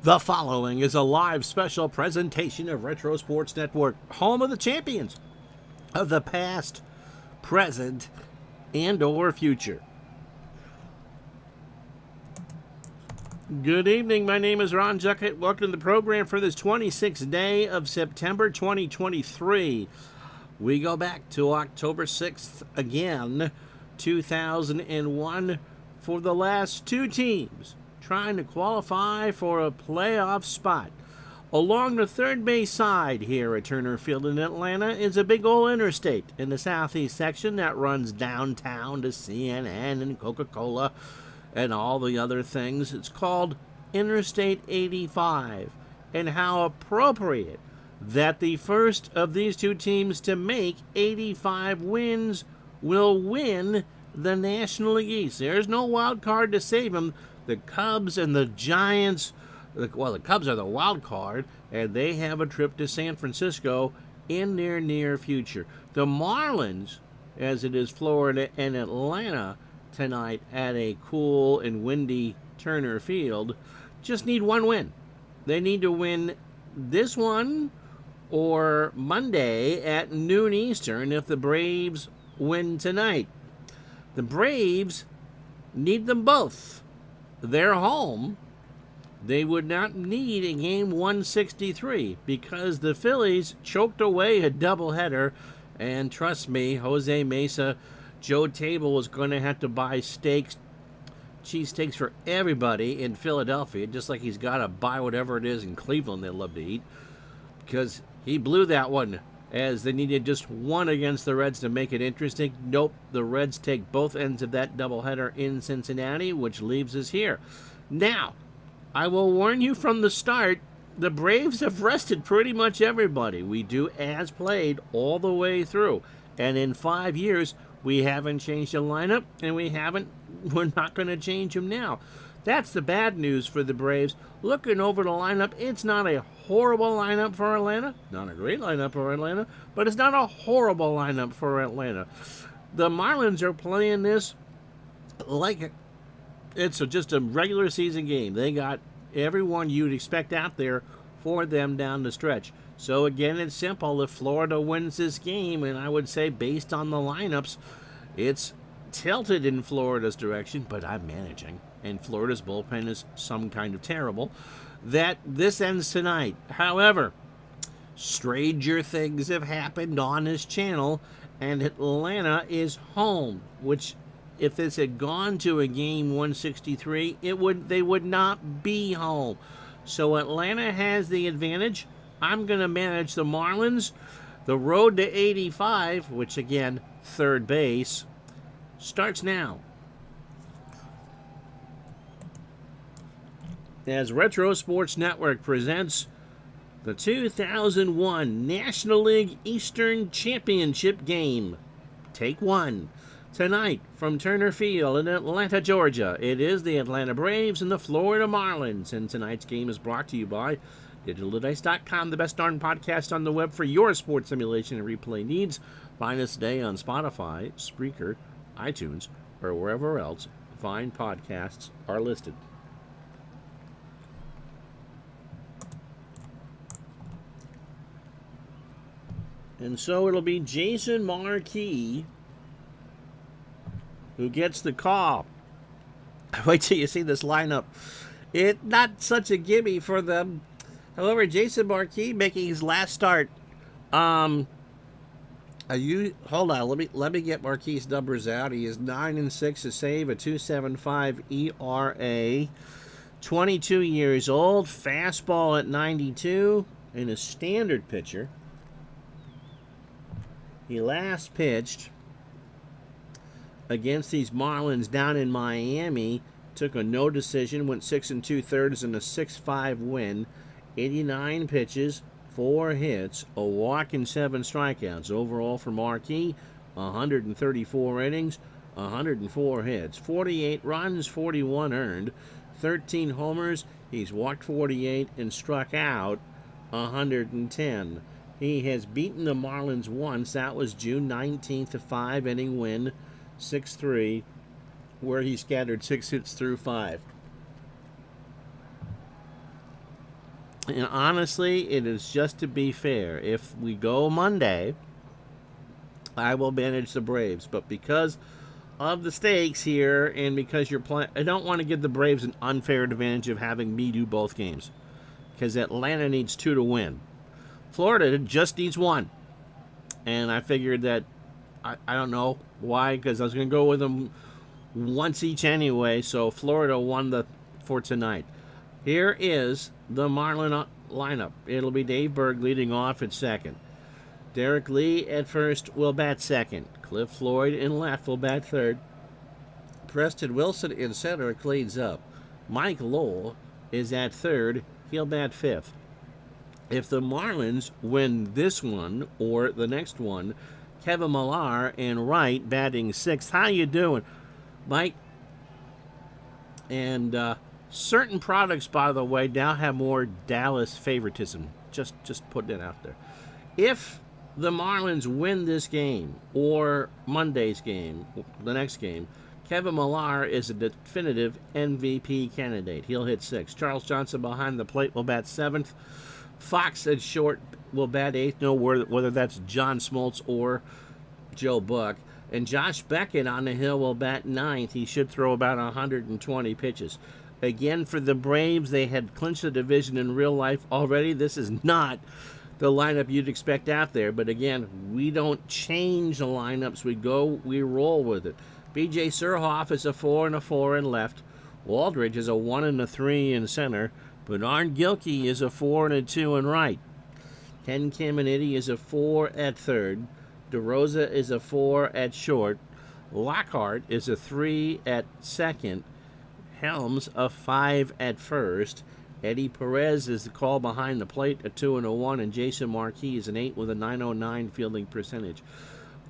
The following is a live special presentation of Retro Sports Network, home of the champions of the past, present, and or future. Good evening, my name is Ron Juckett. Welcome to the program for this 26th day of September 2023. We go back to October 6th again, 2001, for the last two teams trying to qualify for a playoff spot. Along the third base side here at Turner Field in Atlanta is a big old interstate in the southeast section that runs downtown to CNN and Coca-Cola and all the other things. It's called Interstate 85. And how appropriate that the first of these two teams to make 85 wins will win the National League East. There's no wild card to save them. The Cubs and the Giants, well, the Cubs are the wild card, and they have a trip to San Francisco in their near future. The Marlins, as it is Florida and Atlanta tonight at a cool and windy Turner Field, just need one win. They need to win this one or Monday at noon Eastern if the Braves win tonight. The Braves need them both. They're home. They would not need a game 163 because the Phillies choked away a doubleheader, and trust me, Jose Mesa, Joe Table is going to have to buy cheesesteaks for everybody in Philadelphia, just like he's got to buy whatever it is in Cleveland they love to eat, because he blew that one as they needed just one against the Reds to make it interesting. Nope, the Reds take both ends of that doubleheader in Cincinnati, which leaves us here. Now, I will warn you from the start, the Braves have rested pretty much everybody. We do as played all the way through. And in 5 years, we haven't changed the lineup, and we're not going to change them now. That's the bad news for the Braves. Looking over the lineup, it's not a horrible lineup for Atlanta. Not a great lineup for Atlanta, but it's not a horrible lineup for Atlanta. The Marlins are playing this like it's just a regular season game. They got everyone you'd expect out there for them down the stretch. So again, it's simple. If Florida wins this game, and I would say based on the lineups, it's tilted in Florida's direction, but I'm managing, and Florida's bullpen is some kind of terrible, that this ends tonight. However, stranger things have happened on this channel, and Atlanta is home, which if this had gone to a game 163, they would not be home. So Atlanta has the advantage. I'm going to manage the Marlins. The road to 85, which again, third base, starts now. As Retro Sports Network presents the 2001 National League Eastern Championship game. Take one. Tonight from Turner Field in Atlanta, Georgia, it is the Atlanta Braves and the Florida Marlins. And tonight's game is brought to you by DigitalDice.com, the best darn podcast on the web for your sports simulation and replay needs. Find us today on Spotify, Spreaker, iTunes, or wherever else fine podcasts are listed. And so it'll be Jason Marquis who gets the call. Wait till you see this lineup. It's not such a gimme for them. However, Jason Marquis making his last start. Hold on, let me get Marquis' numbers out. He is 9-6, a save, a 2.75 ERA, 22 years old, fastball at 92, and a standard pitcher. He last pitched against these Marlins down in Miami, took a no decision, went 6 2/3 and a 6-5 win, 89 pitches, 4 hits, a walk and 7 strikeouts. Overall for Marquis, 134 innings, 104 hits, 48 runs, 41 earned, 13 homers. He's walked 48 and struck out 110. He has beaten the Marlins once. That was June 19th, a 5-inning win, 6-3, where he scattered 6 hits through 5. And honestly, it is just to be fair. If we go Monday, I will manage the Braves. But because of the stakes here, and because you're playing, I don't want to give the Braves an unfair advantage of having me do both games. Because Atlanta needs 2 to win. Florida just needs 1. And I figured that, I don't know why, because I was going to go with them once each anyway. So Florida won for tonight. Here is the Marlin lineup. It'll be Dave Berg leading off at second. Derek Lee at first will bat second. Cliff Floyd in left will bat third. Preston Wilson in center cleans up. Mike Lowell is at third. He'll bat fifth. If the Marlins win this one or the next one, Kevin Millar in right batting sixth. How you doing, Mike? And certain products, by the way, now have more Dallas favoritism. Just putting it out there. If the Marlins win this game or Monday's game, the next game, Kevin Millar is a definitive MVP candidate. He'll hit sixth. Charles Johnson behind the plate will bat seventh. Fox at short will bat eighth. No whether that's John Smoltz or Joe Buck. And Josh Beckett on the hill will bat ninth. He should throw about 120 pitches. Again, for the Braves, they had clinched the division in real life already. This is not the lineup you'd expect out there. But again, we don't change the lineups. We roll with it. B.J. Surhoff is a 4 and a 4 in left. Waldridge is a 1 and a 3 in center. Bernard Gilkey is a 4 and a 2 in right. Ken Caminiti is a 4 at third. DeRosa is a 4 at short. Lockhart is a 3 at second. Helms a 5 at first. Eddie Perez is the call behind the plate, a 2 and a 1, and Jason Marquis is an 8 with a .909 fielding percentage.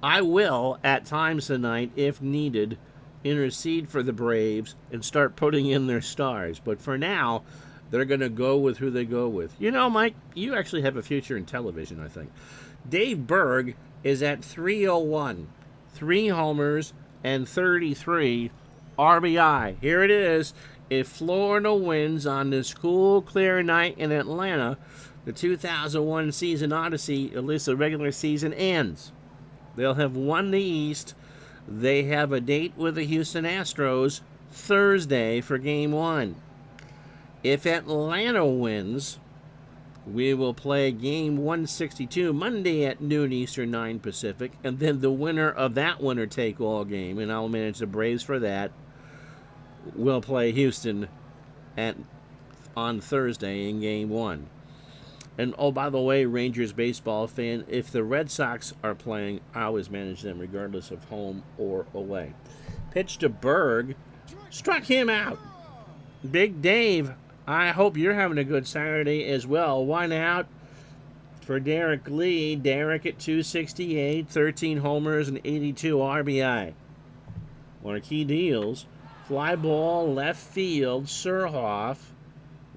I will, at times tonight, if needed, intercede for the Braves and start putting in their stars. But for now, they're going to go with who they go with. You know, Mike, you actually have a future in television, I think. Dave Berg is at 301, 3 homers and 33 RBI. Here it is. If Florida wins on this cool, clear night in Atlanta, the 2001 season odyssey, at least the regular season, ends. They'll have won the East. They have a date with the Houston Astros Thursday for Game 1. If Atlanta wins, we will play Game 162 Monday at noon Eastern, 9 Pacific, and then the winner of that winner-take-all game, and I'll manage the Braves for that, will play Houston on Thursday in Game 1. And, oh, by the way, Rangers baseball fan, if the Red Sox are playing, I always manage them regardless of home or away. Pitch to Berg. Struck him out. Big Dave, I hope you're having a good Saturday as well. 1 out for Derek Lee. Derek at 268, 13 homers and 82 RBI. Marquis deals. Fly ball, left field. Surhoff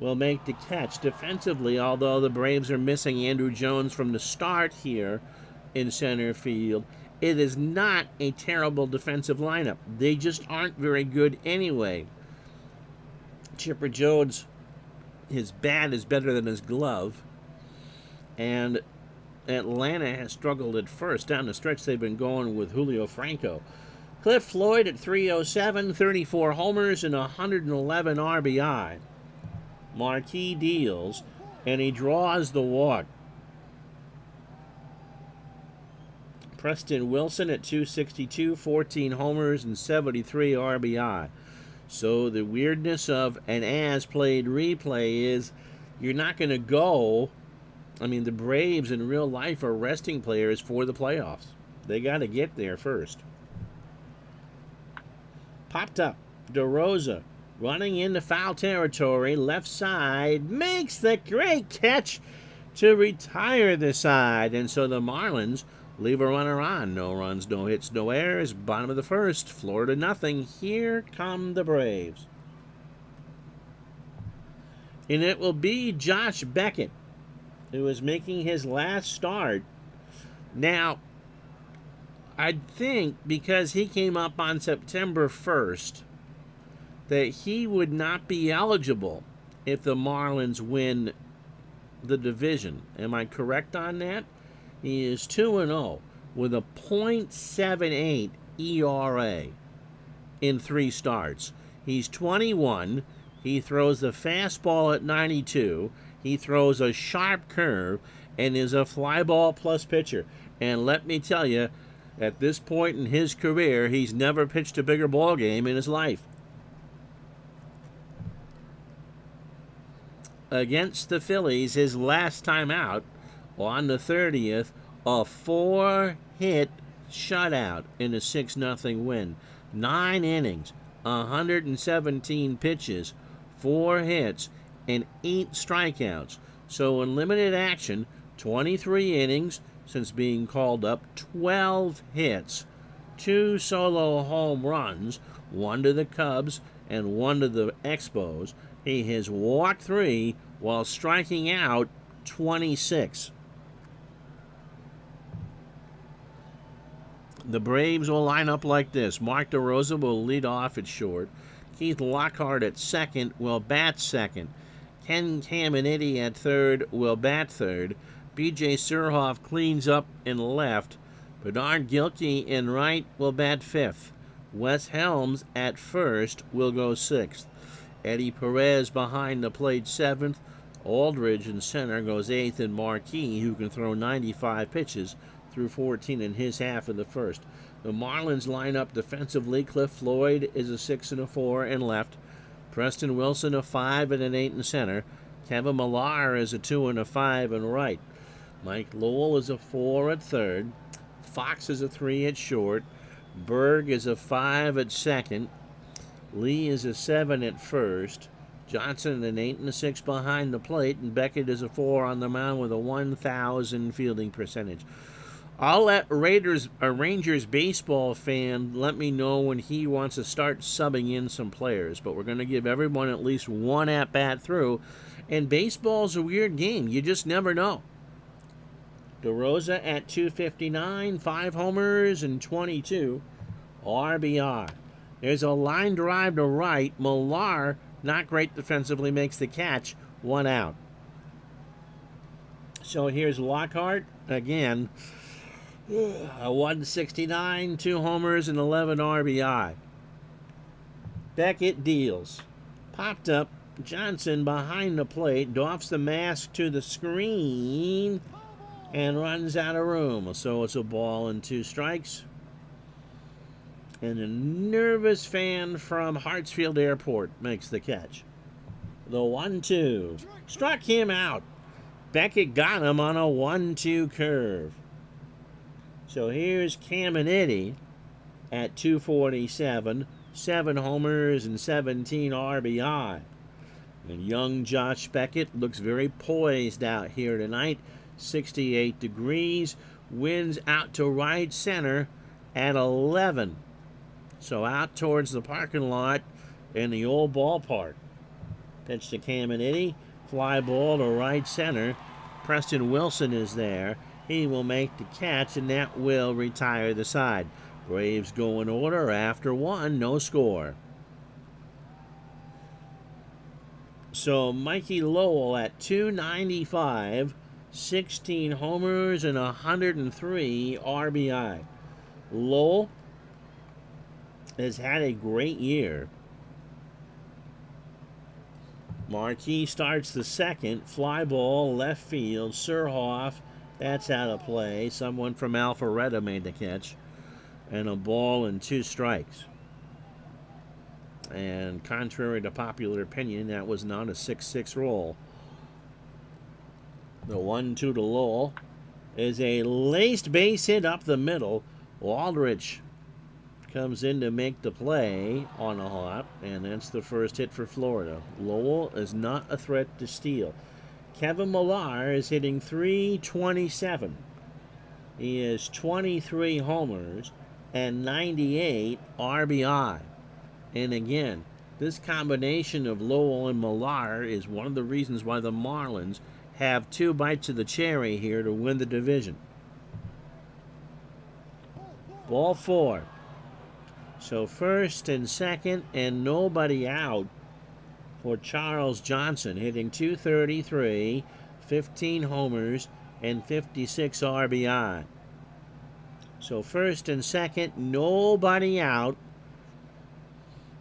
will make the catch defensively, although the Braves are missing Andrew Jones from the start here in center field. It is not a terrible defensive lineup. They just aren't very good anyway. Chipper Jones, his bat is better than his glove. And Atlanta has struggled at first. Down the stretch, they've been going with Julio Franco. Cliff Floyd at 307, 34 homers and 111 RBI. Marquis deals, and he draws the walk. Preston Wilson at 262, 14 homers and 73 RBI. So the weirdness of an as-played replay is you're not going to go. I mean, the Braves in real life are resting players for the playoffs. They got to get there first. Popped up. DeRosa running into foul territory. Left side makes the great catch to retire the side. And so the Marlins leave a runner on. No runs, no hits, no errors. Bottom of the first. Florida nothing. Here come the Braves. And it will be Josh Beckett who is making his last start. Now, I think because he came up on September 1st that he would not be eligible if the Marlins win the division. Am I correct on that? He is 2-0 with a .78 ERA in 3 starts. He's 21. He throws the fastball at 92. He throws a sharp curve and is a fly ball plus pitcher. And let me tell you, at this point in his career, he's never pitched a bigger ball game in his life. Against the Phillies, his last time out on the 30th, a 4-hit shutout in a 6-0 win. 9 innings, 117 pitches, 4 hits, and 8 strikeouts. So in limited action, 23 innings since being called up, 12 hits, 2 solo home runs, 1 to the Cubs and 1 to the Expos. He has walked 3 while striking out 26. The Braves will line up like this. Mark DeRosa will lead off at short. Keith Lockhart at second will bat second. Ken Caminiti at third will bat third. B.J. Surhoff cleans up in left. Bernard Gilkey in right will bat fifth. Wes Helms at first will go sixth. Eddie Perez behind the plate seventh. Aldridge in center goes eighth, and Marquis, who can throw 95 pitches, through 14 in his half of the first. The Marlins line up defensively. Cliff Floyd is a 6 and a 4 in left. Preston Wilson a 5 and an 8 in center. Kevin Millar is a 2 and a 5 in right. Mike Lowell is a 4 at third. Fox is a 3 at short. Berg is a 5 at second. Lee is a 7 at first. Johnson an 8 and a 6 behind the plate, and Beckett is a 4 on the mound with a 1,000 fielding percentage. I'll let Rangers baseball fan let me know when he wants to start subbing in some players, but we're going to give everyone at least one at-bat through, and baseball's a weird game. You just never know. DeRosa at 259, 5 homers and 22 RBI. There's a line drive to right. Millar, not great defensively, makes the catch. 1 out. So here's Lockhart again. A 169, 2 homers, and 11 RBI. Beckett deals. Popped up. Johnson behind the plate. Doffs the mask to the screen and runs out of room. So it's a ball and 2 strikes. And a nervous fan from Hartsfield Airport makes the catch. The 1-2. Struck him out. Beckett got him on a 1-2 curve. So here's Caminiti at 247, 7 homers and 17 RBI. And young Josh Beckett looks very poised out here tonight. 68 degrees, winds out to right center at 11. So out towards the parking lot in the old ballpark. Pitch to Caminiti, fly ball to right center. Preston Wilson is there. He will make the catch, and that will retire the side. Braves go in order after 1, no score. So Mikey Lowell at 295, 16 homers and 103 RBI. Lowell has had a great year. Marquis starts the second. Fly ball, left field. Surhoff, that's out of play. Someone from Alpharetta made the catch. And a ball and 2 strikes. And contrary to popular opinion, that was not a 6-6 roll. The 1-2 to Lowell is a laced base hit up the middle. Aldrich comes in to make the play on a hop, and that's the first hit for Florida. Lowell is not a threat to steal. Kevin Millar is hitting .327. He has 23 homers and 98 RBI. And again, this combination of Lowell and Millar is one of the reasons why the Marlins have 2 bites of the cherry here to win the division. Ball 4. So first and second and nobody out for Charles Johnson, hitting .233, 15 homers, and 56 RBI. So first and second, nobody out.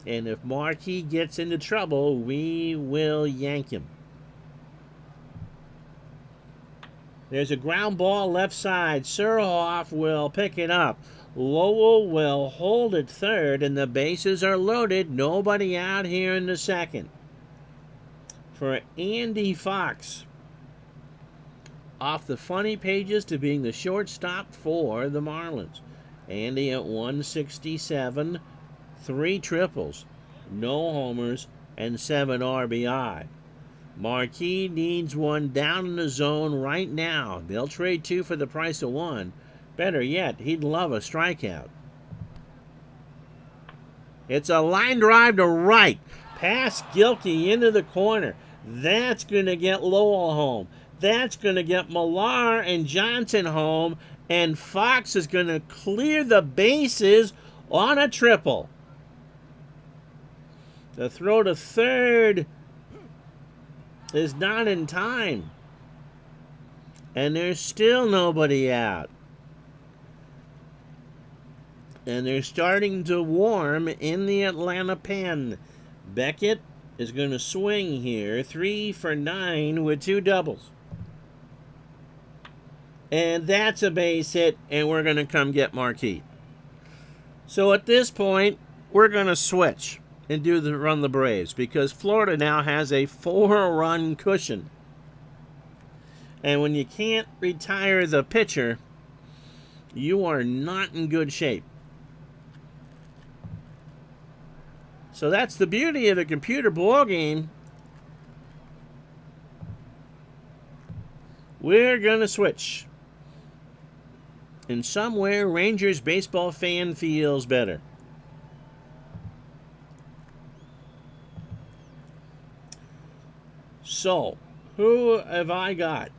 And if Marquee gets into trouble, we will yank him. There's a ground ball left side. Surhoff will pick it up. Lowell will hold it third, and the bases are loaded. Nobody out here in the second. For Andy Fox, off the funny pages to being the shortstop for the Marlins. Andy at 167, 3 triples, no homers, and 7 RBI. Marquee needs one down in the zone right now. They'll trade 2 for the price of 1. Better yet, he'd love a strikeout. It's a line drive to right. Pass Gilkey into the corner. That's going to get Lowell home. That's going to get Millar and Johnson home. And Fox is going to clear the bases on a triple. The throw to third is not in time. And there's still nobody out. And they're starting to warm in the Atlanta pen. Beckett is going to swing here. 3 for 9 with 2 doubles. And that's a base hit, and we're going to come get Marquee. So at this point, we're going to switch and run the Braves, because Florida now has a 4-run cushion. And when you can't retire the pitcher, you are not in good shape. So that's the beauty of a computer ball game. We're going to switch. And somewhere, Rangers baseball fan feels better. So, who have I got?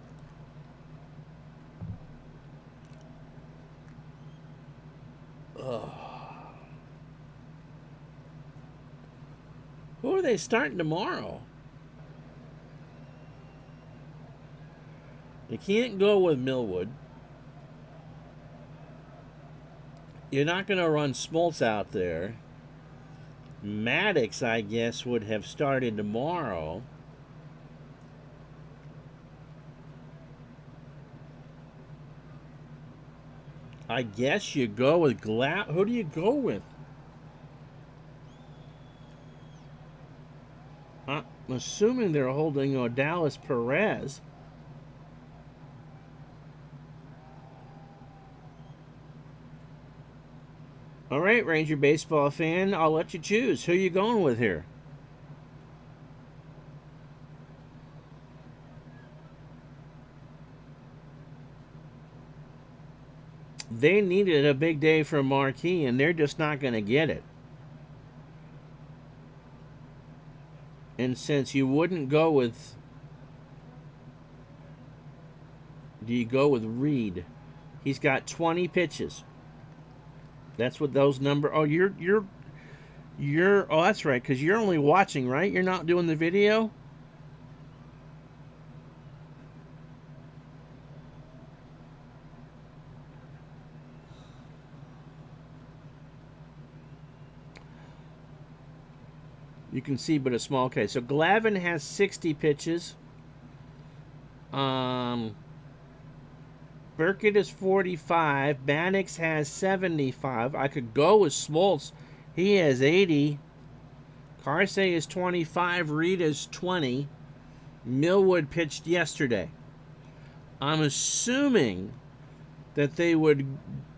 Who are they starting tomorrow? They can't go with Millwood. You're not going to run Smoltz out there. Maddox, I guess, would have started tomorrow. I guess you go with Who do you go with? I'm assuming they're holding Odalis Perez. All right, Ranger baseball fan, I'll let you choose. Who are you going with here? They needed a big day from Marquee, and they're just not going to get it. And since you wouldn't go with... Do you go with Reed? He's got 20 pitches. That's what those number... Oh, you're... Oh, that's right, because you're only watching, right? You're not doing the video? You can see, but a small case. So Glavine has 60 pitches. Burkett is 45. Maddox has 75. I could go with Smoltz. He has 80. Carsey is 25. Reed is 20. Millwood pitched yesterday. I'm assuming that they would,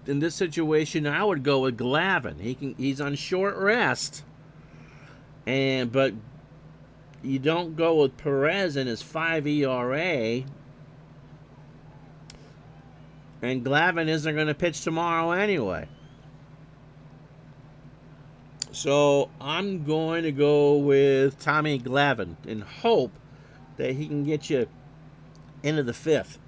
in this situation, I would go with Glavine. He's on short rest. But you don't go with Perez in his 5 ERA. And Glavine isn't going to pitch tomorrow anyway. So I'm going to go with Tommy Glavine in hope that he can get you into the 5th.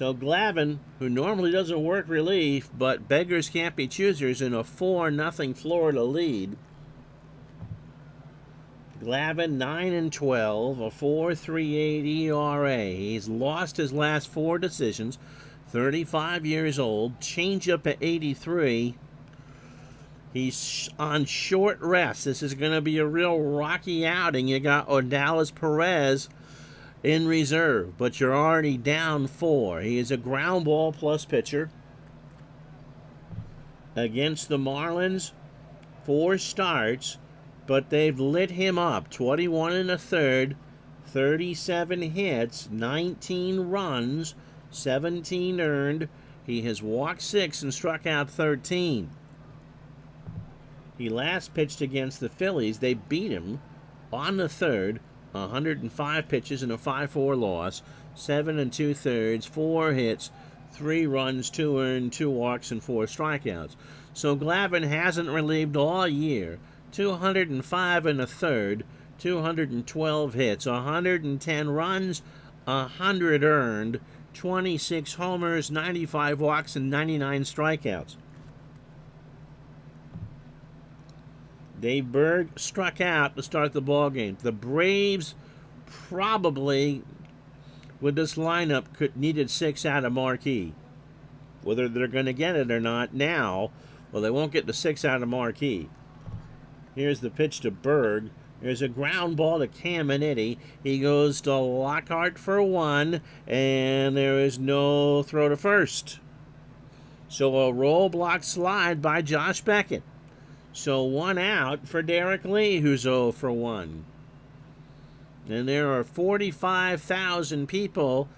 So Glavin, who normally doesn't work relief, but beggars can't be choosers in a 4-0 Florida lead. Glavin 9-12, a 4.38 ERA. He's lost his last 4 decisions. 35 years old, changeup at 83. He's on short rest. This is going to be a real rocky outing. You got Odalis Perez in reserve, but you're already down 4. He is a ground ball plus pitcher. Against the Marlins, 4 starts, but they've lit him up. 21 1/3, 37 hits, 19 runs, 17 earned. He has walked 6 and struck out 13. He last pitched against the Phillies. They beat him on the 3rd, 105 pitches and a 5-4 loss, 7 2/3, 4 hits, 3 runs, 2 earned, 2 walks, and 4 strikeouts. So Glavin hasn't relieved all year. 205 1/3, 212 hits, 110 runs, 100 earned, 26 homers, 95 walks, and 99 strikeouts. Dave Berg struck out to start the ballgame. The Braves probably, with this lineup, needed 6 out of Marquee. Whether they're going to get it or not now, well, they won't get the 6 out of Marquee. Here's the pitch to Berg. There's a ground ball to Caminiti. He goes to Lockhart for 1, and there is no throw to first. So a roll block slide by Josh Beckett. So 1 out for Derek Lee, who's 0 for 1. And there are 45,000 people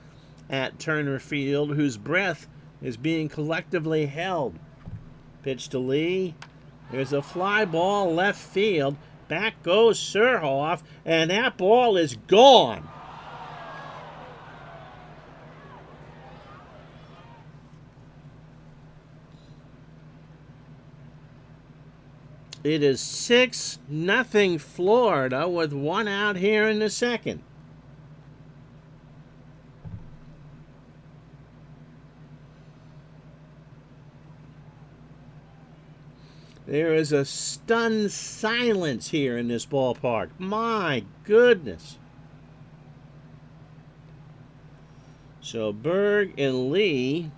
at Turner Field whose breath is being collectively held. Pitch to Lee. There's a fly ball left field. Back goes Surhoff, and that ball is gone. It is 6-0 Florida with 1 out here in the 2nd. There is a stunned silence here in this ballpark. My goodness. So Berg and Lee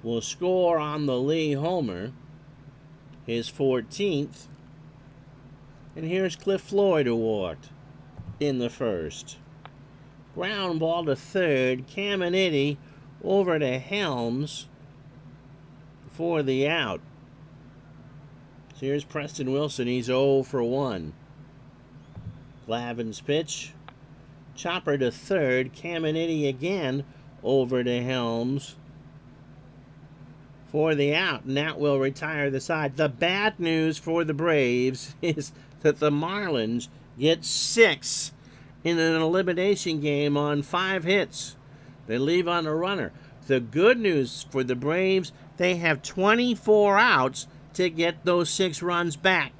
will score on the Lee homer, his 14th. And here's Cliff Floyd, who walked in the 1st. Ground ball to 3rd. Caminiti over to Helms for the out. So here's Preston Wilson. He's 0 for 1. Glavin's pitch. Chopper to 3rd. Caminiti again over to Helms for the out, and that will retire the side. The bad news for the Braves is that the Marlins get 6 in an elimination game on 5 hits. They leave on a runner. The good news for the Braves, they have 24 outs to get those 6 runs back.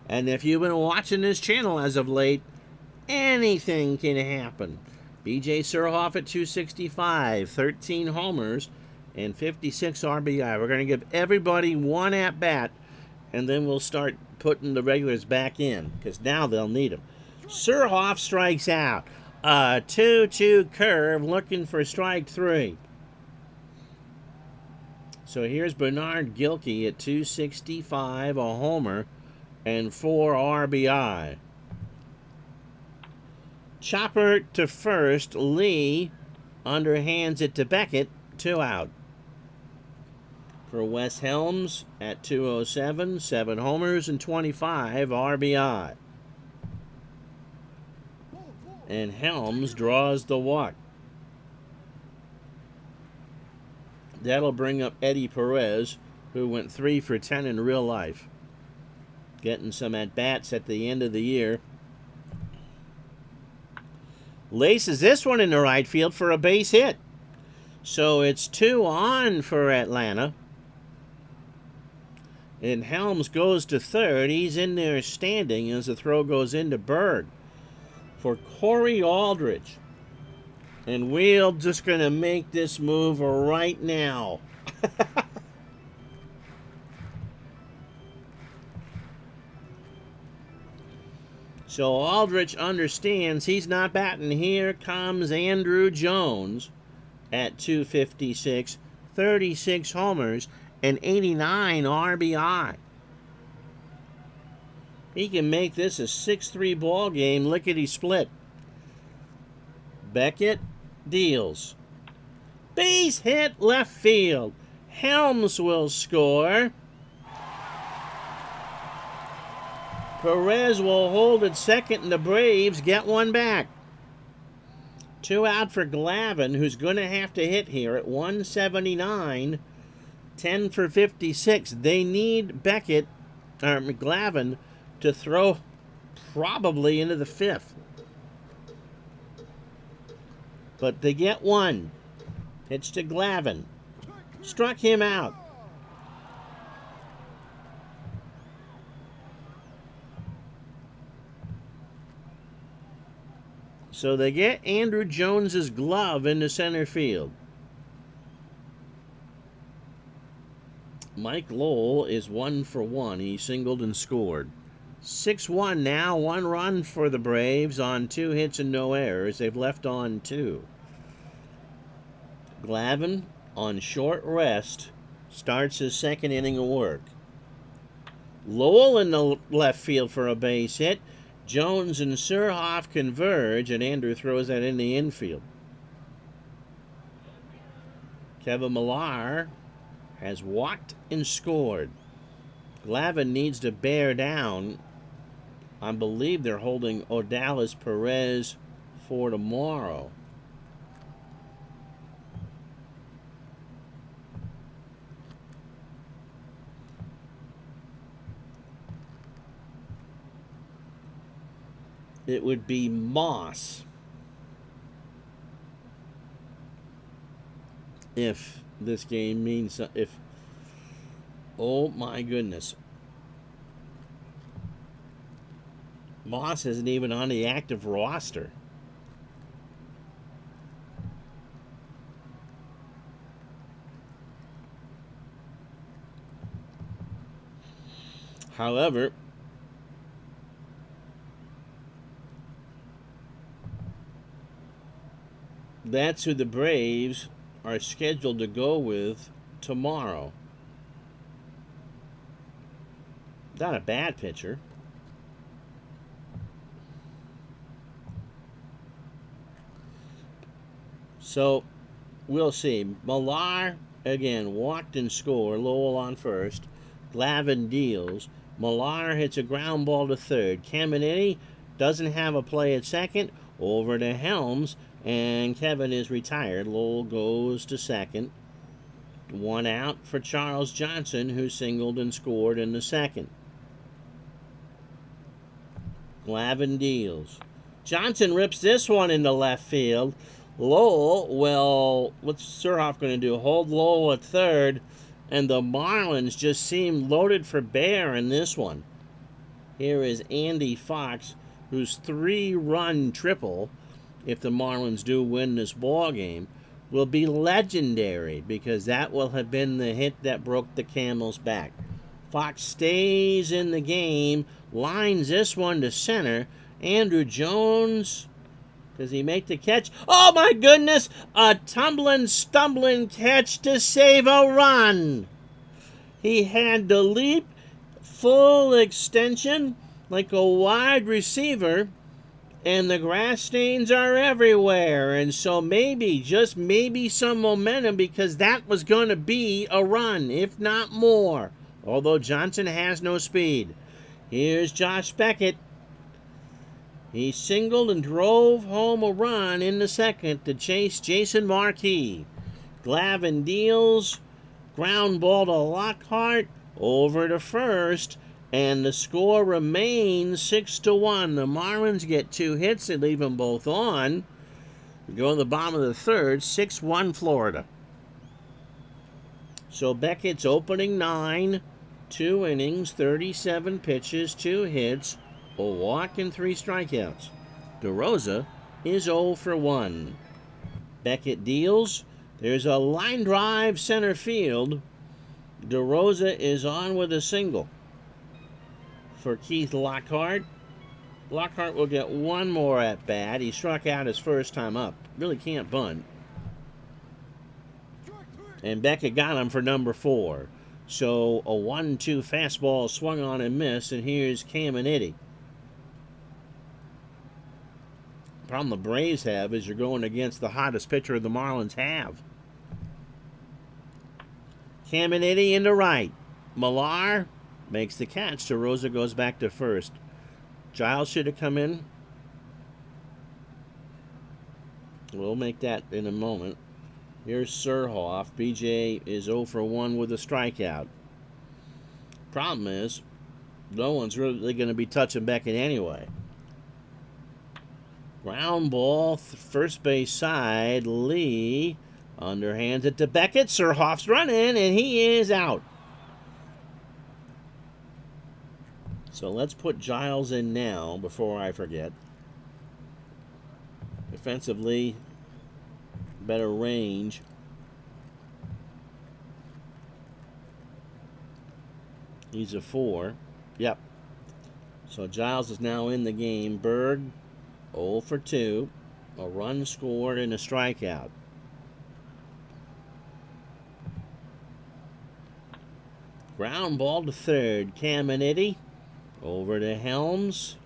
And if you've been watching this channel as of late, anything can happen. B.J. Surhoff at 265, 13 homers, and 56 RBI. We're going to give everybody 1 at-bat, and then we'll start putting the regulars back in, because now they'll need them. Surhoff strikes out. A 2-2 curve looking for strike 3. So here's Bernard Gilkey at 265, a homer, and 4 RBI. Chopper to first. Lee underhands it to Beckett. 2 out. For Wes Helms at 207, 7 homers and 25 RBI. And Helms draws the walk. That'll bring up Eddie Perez, who went 3 for 10 in real life. Getting some at-bats at the end of the year. Laces this one in the right field for a base hit. So it's 2 on for Atlanta. And Helms goes to 3rd. He's in there standing as the throw goes into Berg. For Corey Aldridge. And we're just going to make this move right now. So Aldrich understands he's not batting. Here comes Andruw Jones at 256, 36 homers, and 89 RBI. He can make this a 6-3 ball game, lickety-split. Beckett deals. Base hit left field. Helms will score. Perez will hold at second, and the Braves get one back. 2 out for Glavine, who's going to have to hit here at 179, 10 for 56. They need Beckett, or Glavine, to throw probably into the 5th. But they get one. Pitch to Glavine. Struck him out. So they get Andruw Jones's glove into center field. Mike Lowell is 1 for 1. He singled and scored. 6-1 now. 1 run for the Braves on 2 hits and no errors. They've left on 2. Glavine, on short rest, starts his second inning of work. Lowell in the left field for a base hit. Jones and Surhoff converge, and Andrew throws that in the infield. Kevin Millar has walked and scored. Glavine needs to bear down. I believe they're holding Odalis Perez for tomorrow. It would be Moss if this game means, if, oh my goodness, Moss isn't even on the active roster. However, that's who the Braves are scheduled to go with tomorrow. Not a bad pitcher. So, we'll see. Millar, again, walked and scored. Lowell on first. Glavine deals. Millar hits a ground ball to third. Caminiti doesn't have a play at second. Over to Helms. And Kevin is retired. Lowell goes to second. 1 out for Charles Johnson, who singled and scored in the second. Glavine deals. Johnson rips this one into left field. Lowell, well, what's Surhoff going to do? Hold Lowell at third. And the Marlins just seem loaded for bear in this one. Here is Andy Fox, whose 3-run triple, if the Marlins do win this ball game, will be legendary, because that will have been the hit that broke the Camel's back. Fox stays in the game, lines this one to center. Andruw Jones, does he make the catch? Oh my goodness! A tumbling, stumbling catch to save a run. He had to leap full extension like a wide receiver, and the grass stains are everywhere. And so maybe, just maybe, some momentum, because that was going to be a run, if not more. Although Johnson has no speed. Here's Josh Beckett. He singled and drove home a run in the second to chase Jason Marquis. Glavine deals. Ground ball to Lockhart. Over to first. And the score remains 6-1. The Marlins get 2 hits. They leave them both on. We go to the bottom of the third. 6-1 Florida. So Beckett's opening 9. 2 innings, 37 pitches, 2 hits, a walk, and 3 strikeouts. DeRosa is 0 for 1. Beckett deals. There's a line drive center field. DeRosa is on with a single for Keith Lockhart. Lockhart will get one more at bat. He struck out his first time up. Really can't bunt. And Beckett got him for number 4. So a 1-2 fastball swung on and missed. And here's Caminiti. The problem the Braves have is you're going against the hottest pitcher the Marlins have. Caminiti into right. Millar makes the catch. DeRosa goes back to first. Giles should have come in. We'll make that in a moment. Here's Surhoff. BJ is 0 for 1 with a strikeout. Problem is, no one's really going to be touching Beckett anyway. Ground ball, first base side. Lee underhands it to Beckett. Surhoff's running, and he is out. So let's put Giles in now before I forget. Defensively, better range. He's a 4. Yep. So Giles is now in the game. Berg, 0 for 2. A run scored and a strikeout. Ground ball to third. Caminiti over to Helms.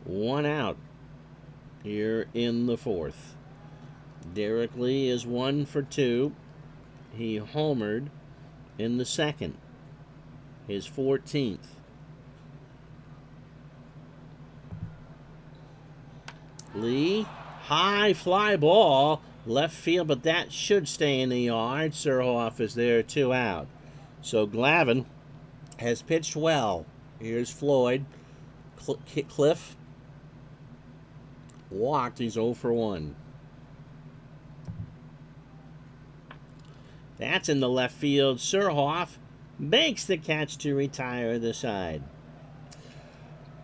1 out here in the 4th. Derek Lee is 1 for 2. He homered in the 2nd. His 14th. Lee, high fly ball, left field, but that should stay in the yard. Surhoff is there, 2 out. So Glavine has pitched well. Here's Floyd. Cliff walked. He's 0 for 1. That's in the left field. Surhoff makes the catch to retire the side.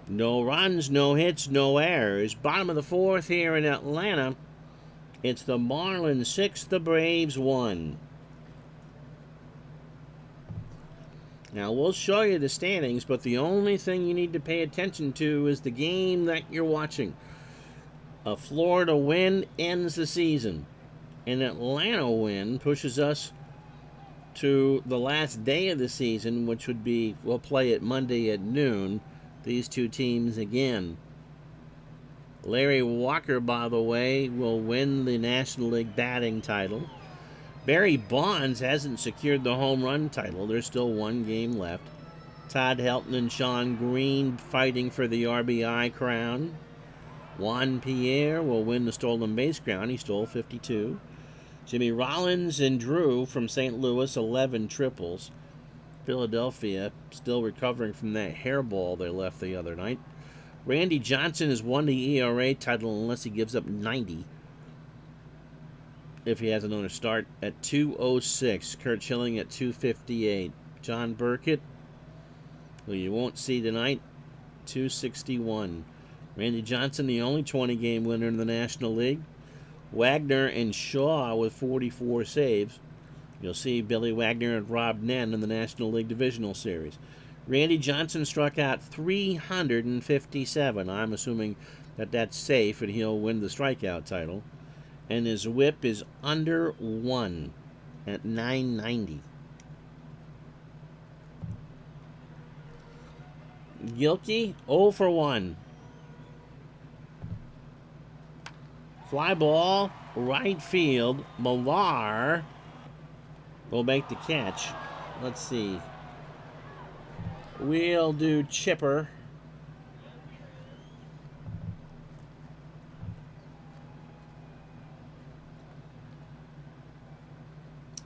No runs, no hits, no errors. Bottom of the 4th here in Atlanta. It's the Marlins 6, the Braves 1. Now, we'll show you the standings, but the only thing you need to pay attention to is the game that you're watching. A Florida win ends the season. An Atlanta win pushes us to the last day of the season, which would be, we'll play it Monday at noon. These two teams again. Larry Walker, by the way, will win the National League batting title. Barry Bonds hasn't secured the home run title. There's still 1 game left. Todd Helton and Sean Green fighting for the RBI crown. Juan Pierre will win the stolen base crown. He stole 52. Jimmy Rollins and Drew from St. Louis, 11 triples. Philadelphia still recovering from that hairball they left the other night. Randy Johnson has won the ERA title unless he gives up 90. If he has another start at 206. Kurt Schilling at 258. John Burkett, who you won't see tonight, 261. Randy Johnson, the only 20-game winner in the National League. Wagner and Shaw with 44 saves. You'll see Billy Wagner and Rob Nen in the National League Divisional Series. Randy Johnson struck out 357. I'm assuming that that's safe and he'll win the strikeout title. And his whip is under 1 at 990. Gilkey, 0 for 1. Fly ball, right field. Millar will make the catch. Let's see. We'll do Chipper.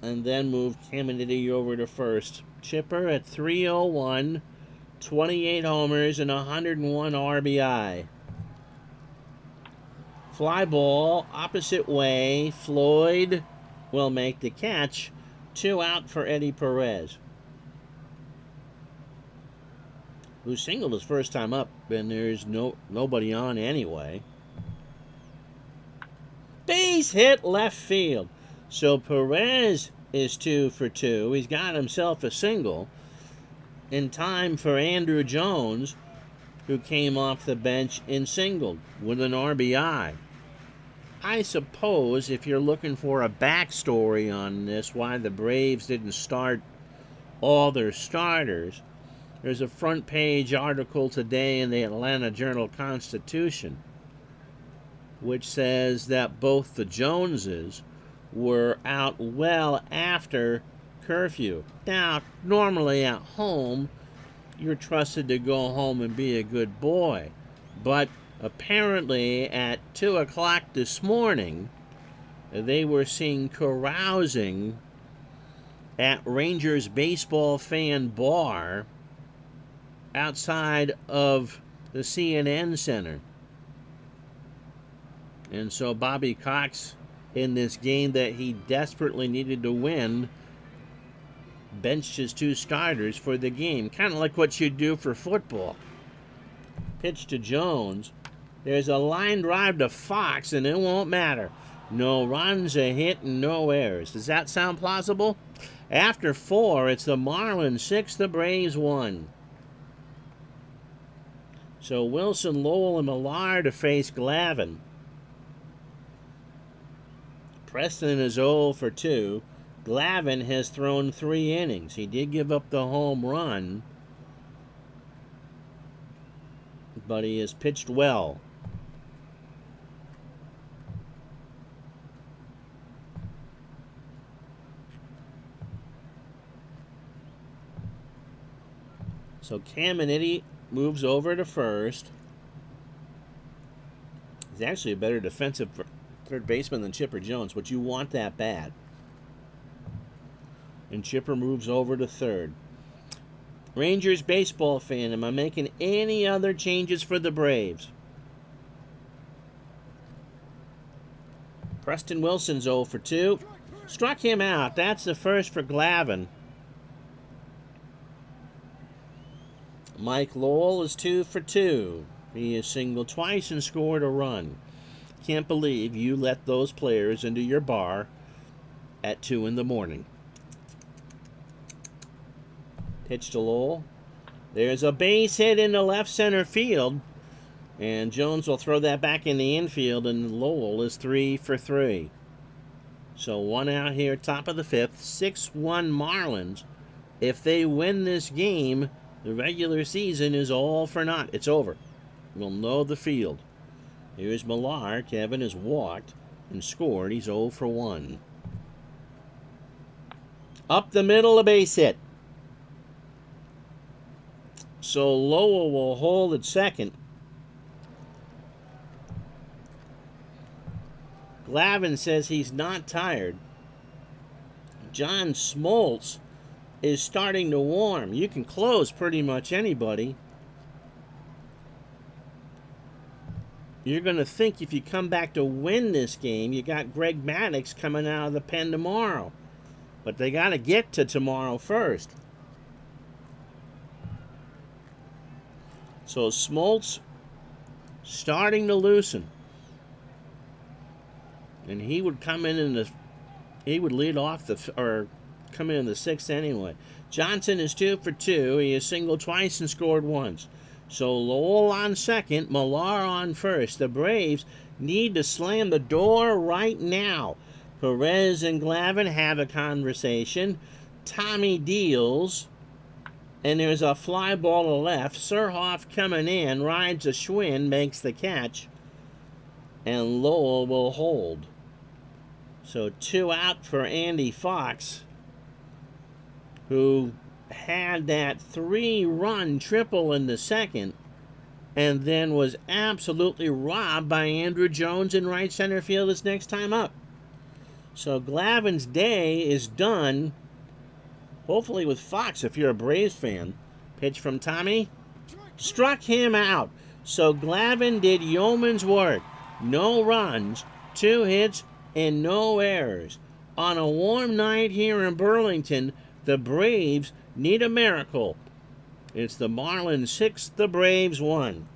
And then move Caminiti over to first. Chipper at 301, 28 homers, and 101 RBI. Fly ball, opposite way. Floyd will make the catch. 2 out for Eddie Perez, who singled his first time up, and there's nobody on anyway. Base base hit left field. So Perez is 2 for 2. He's got himself a single in time for Andrew Jones, who came off the bench and singled with an RBI. I suppose if you're looking for a backstory on this, why the Braves didn't start all their starters, there's a front page article today in the Atlanta Journal-Constitution which says that both the Joneses were out well after curfew. Now, normally at home, you're trusted to go home and be a good boy. But apparently at 2 o'clock this morning, they were seen carousing at Rangers baseball fan bar outside of the CNN Center. And so Bobby Cox, in this game that he desperately needed to win, benched his 2 starters for the game. Kind of like what you do for football. Pitch to Jones. There's a line drive to Fox, and it won't matter. No runs, a hit, and no errors. Does that sound plausible? After 4, it's the Marlins 6, the Braves 1. So Wilson, Lowell, and Millar to face Glavine. Preston is 0 for 2. Glavine has thrown 3 innings. He did give up the home run, but he has pitched well. So Caminiti moves over to first. He's actually a better defensive third baseman than Chipper Jones, but you want that bad. And Chipper moves over to third. Rangers baseball fan, am I making any other changes for the Braves? Preston Wilson's 0 for 2. Struck him out. That's the first for Glavine. Mike Lowell is 2 for 2. He has singled twice and scored a run. Can't believe you let those players into your bar at 2 in the morning. Pitch to Lowell. There's a base hit into left center field, and Jones will throw that back in the infield, and Lowell is 3 for 3. So 1 out here, top of the 5th, 6-1 Marlins. If they win this game, the regular season is all for naught. It's over. We'll know the field. Here's Millar. Kevin has walked and scored. He's 0 for 1. Up the middle, a base hit. So Lowell will hold at second. Glavine says he's not tired. John Smoltz is starting to warm. You can close pretty much anybody. You're going to think if you come back to win this game, you got Greg Maddux coming out of the pen tomorrow. But they got to get to tomorrow first. So Smoltz starting to loosen. And he would come in he would lead off or come in the 6th anyway. Johnson is 2 for 2. He has singled twice and scored once. So Lowell on second, Millar on first. The Braves need to slam the door right now. Perez and Glavine have a conversation. Tommy deals. And there's a fly ball to left. Surhoff coming in, rides a Schwinn, makes the catch. And Lowell will hold. So 2 out for Andy Fox, who had that 3-run triple in the second and then was absolutely robbed by Andrew Jones in right center field his next time up. So Glavine's day is done, hopefully with Fox if you're a Braves fan. Pitch from Tommy. Struck him out. So Glavine did yeoman's work. No runs, 2 hits, and no errors. On a warm night here in Burlington, the Braves need a miracle. It's the Marlins 6, the Braves 1.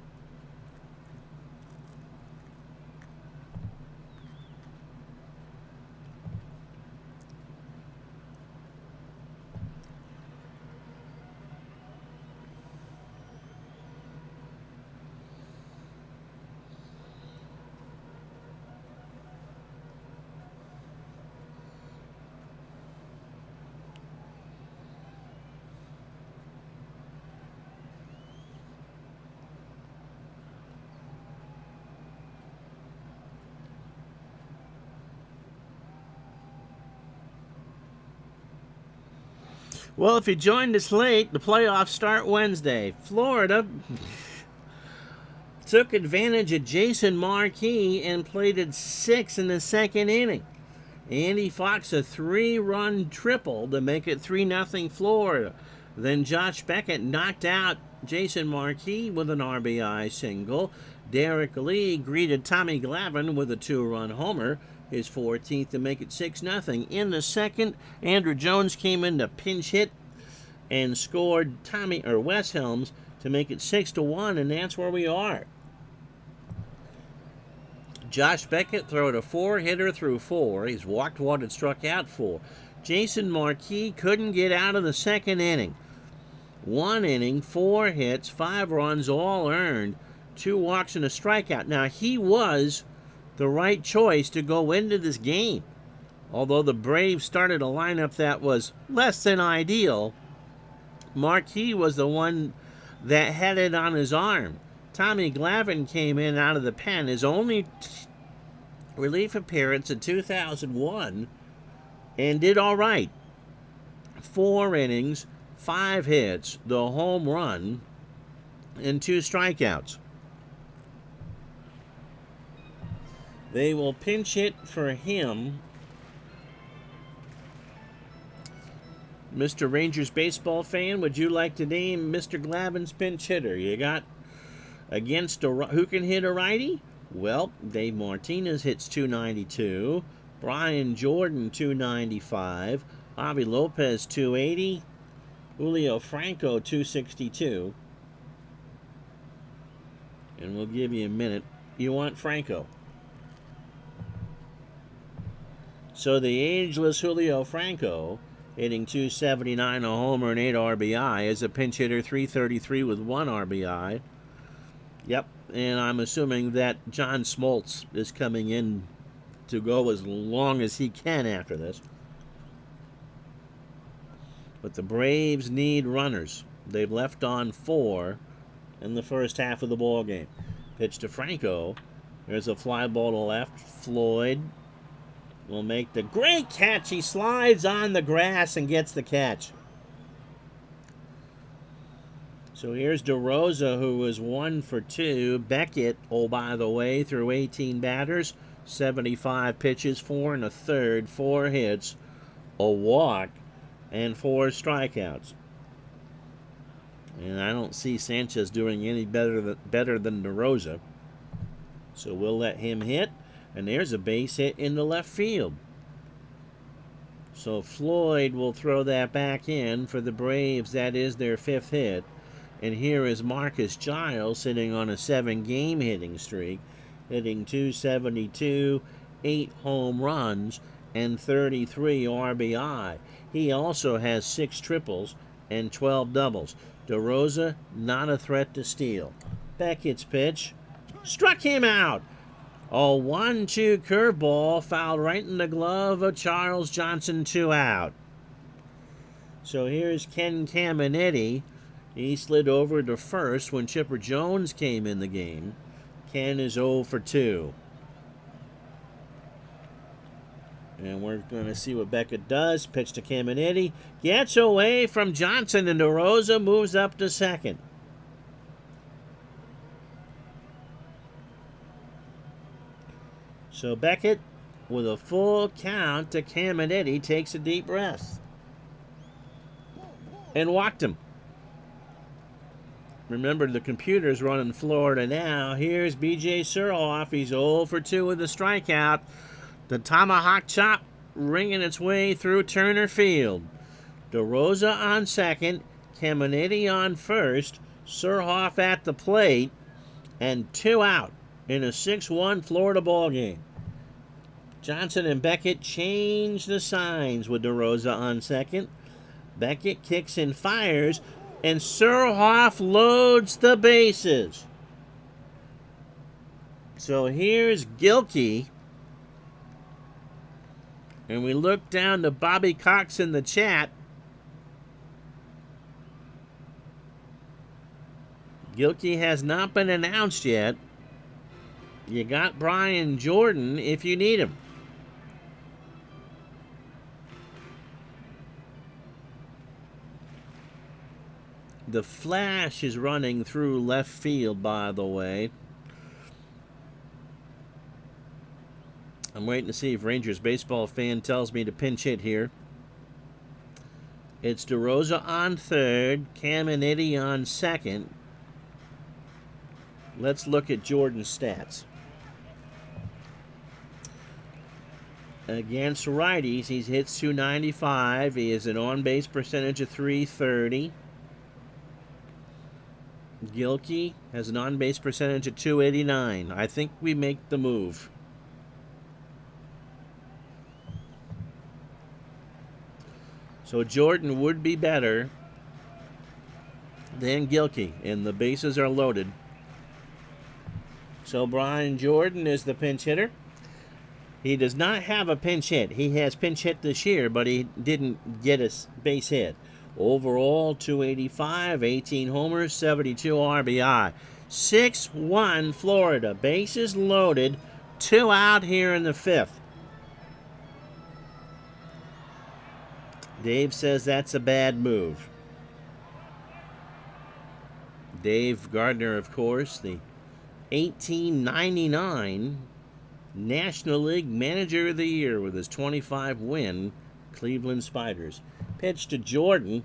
Well, if you joined us late, the playoffs start Wednesday. Florida took advantage of Jason Markey and plated 6 in the second inning. Andy Fox a 3-run triple to make it 3-0 Florida. Then Josh Beckett knocked out Jason Markey with an RBI single. Derek Lee greeted Tommy Glavine with a 2-run homer, his 14th, to make it 6-0. In the second, Andrew Jones came in to pinch hit and scored Wes Helms to make it 6-1, and that's where we are. Josh Beckett throwed a 4-hitter through 4. He's walked 1 and struck out 4. Jason Markey couldn't get out of the second inning. 1 inning, 4 hits, 5 runs, all earned, 2 walks and a strikeout. Now, he was the right choice to go into this game. Although the Braves started a lineup that was less than ideal, Markey was the one that had it on his arm. Tommy Glavine came in out of the pen. His only relief appearance in 2001 and did all right. 4 innings, 5 hits, the home run, and 2 strikeouts. They will pinch hit for him. Mr. Rangers baseball fan, would you like to name Mr. Glavine's pinch hitter? You got against who can hit a righty? Well, Dave Martinez hits .292. Brian Jordan .295. Javi Lopez .280. Julio Franco .262. And we'll give you a minute. You want Franco. So the ageless Julio Franco, hitting .279, a homer, and 8 RBI, is a pinch hitter, .333 with 1 RBI. Yep, and I'm assuming that John Smoltz is coming in to go as long as he can after this. But the Braves need runners. They've left on 4 in the first half of the ball game. Pitch to Franco. There's a fly ball to left. Floyd will make the great catch. He slides on the grass and gets the catch. So here's DeRosa, who was 1 for 2. Beckett, oh, by the way, threw 18 batters, 75 pitches, 4 1/3, 4 hits, a walk, and 4 strikeouts. And I don't see Sanchez doing any better than DeRosa. So we'll let him hit. And there's a base hit in the left field. So Floyd will throw that back in for the Braves. That is their 5th hit. And here is Marcus Giles sitting on a 7-game hitting streak, hitting .272, 8 home runs, and 33 RBI. He also has 6 triples and 12 doubles. DeRosa, not a threat to steal. Beckett's pitch struck him out. A 1-2 curveball fouled right in the glove of Charles Johnson, 2 out. So here's Ken Caminiti. He slid over to first when Chipper Jones came in the game. Ken is 0 for 2. And we're going to see what Beckett does. Pitch to Caminiti. Gets away from Johnson, and DeRosa moves up to second. So Beckett, with a full count to Caminiti, takes a deep breath. And walked him. Remember, the computer's running Florida now. Here's B.J. Surhoff. He's 0 for 2 with a strikeout. The tomahawk chop ringing its way through Turner Field. DeRosa on second. Caminiti on first. Surhoff at the plate. And 2 out in a 6-1 Florida ball game. Johnson and Beckett change the signs with DeRosa on second. Beckett kicks and fires. And Surhoff loads the bases. So here's Gilkey. And we look down to Bobby Cox in the chat. Gilkey has not been announced yet. You got Brian Jordan if you need him. The flash is running through left field, by the way. I'm waiting to see if Rangers baseball fan tells me to pinch hit here. It's DeRosa on third, Caminiti on second. Let's look at Jordan's stats. Against righties, he hits .295. He has an on-base percentage of .330. Gilkey has an on-base percentage of .289. I think we make the move. So Jordan would be better than Gilkey, and the bases are loaded. So Brian Jordan is the pinch hitter. He does not have a pinch hit. He has pinch hit this year, but he didn't get a base hit. Overall, .285, 18 homers, 72 RBI. 6-1 Florida. Bases loaded. 2 out here in the 5th. Dave says that's a bad move. Dave Gardner, of course, the 1899 National League Manager of the Year with his 25-win Cleveland Spiders. Pitch to Jordan.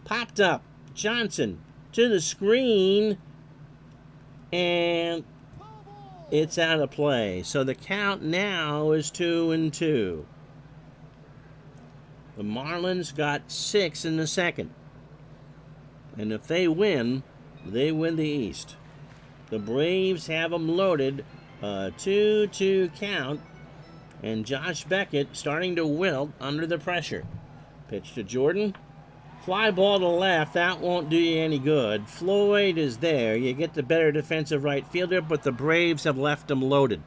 Popped up. Johnson to the screen. And it's out of play. So the count now is 2-2. The Marlins got 6 in the second. And if they win the East. The Braves have them loaded. 2-2 count. And Josh Beckett starting to wilt under the pressure. Pitch to Jordan. Fly ball to left. That won't do you any good. Floyd is there. You get the better defensive right fielder, but the Braves have left them loaded.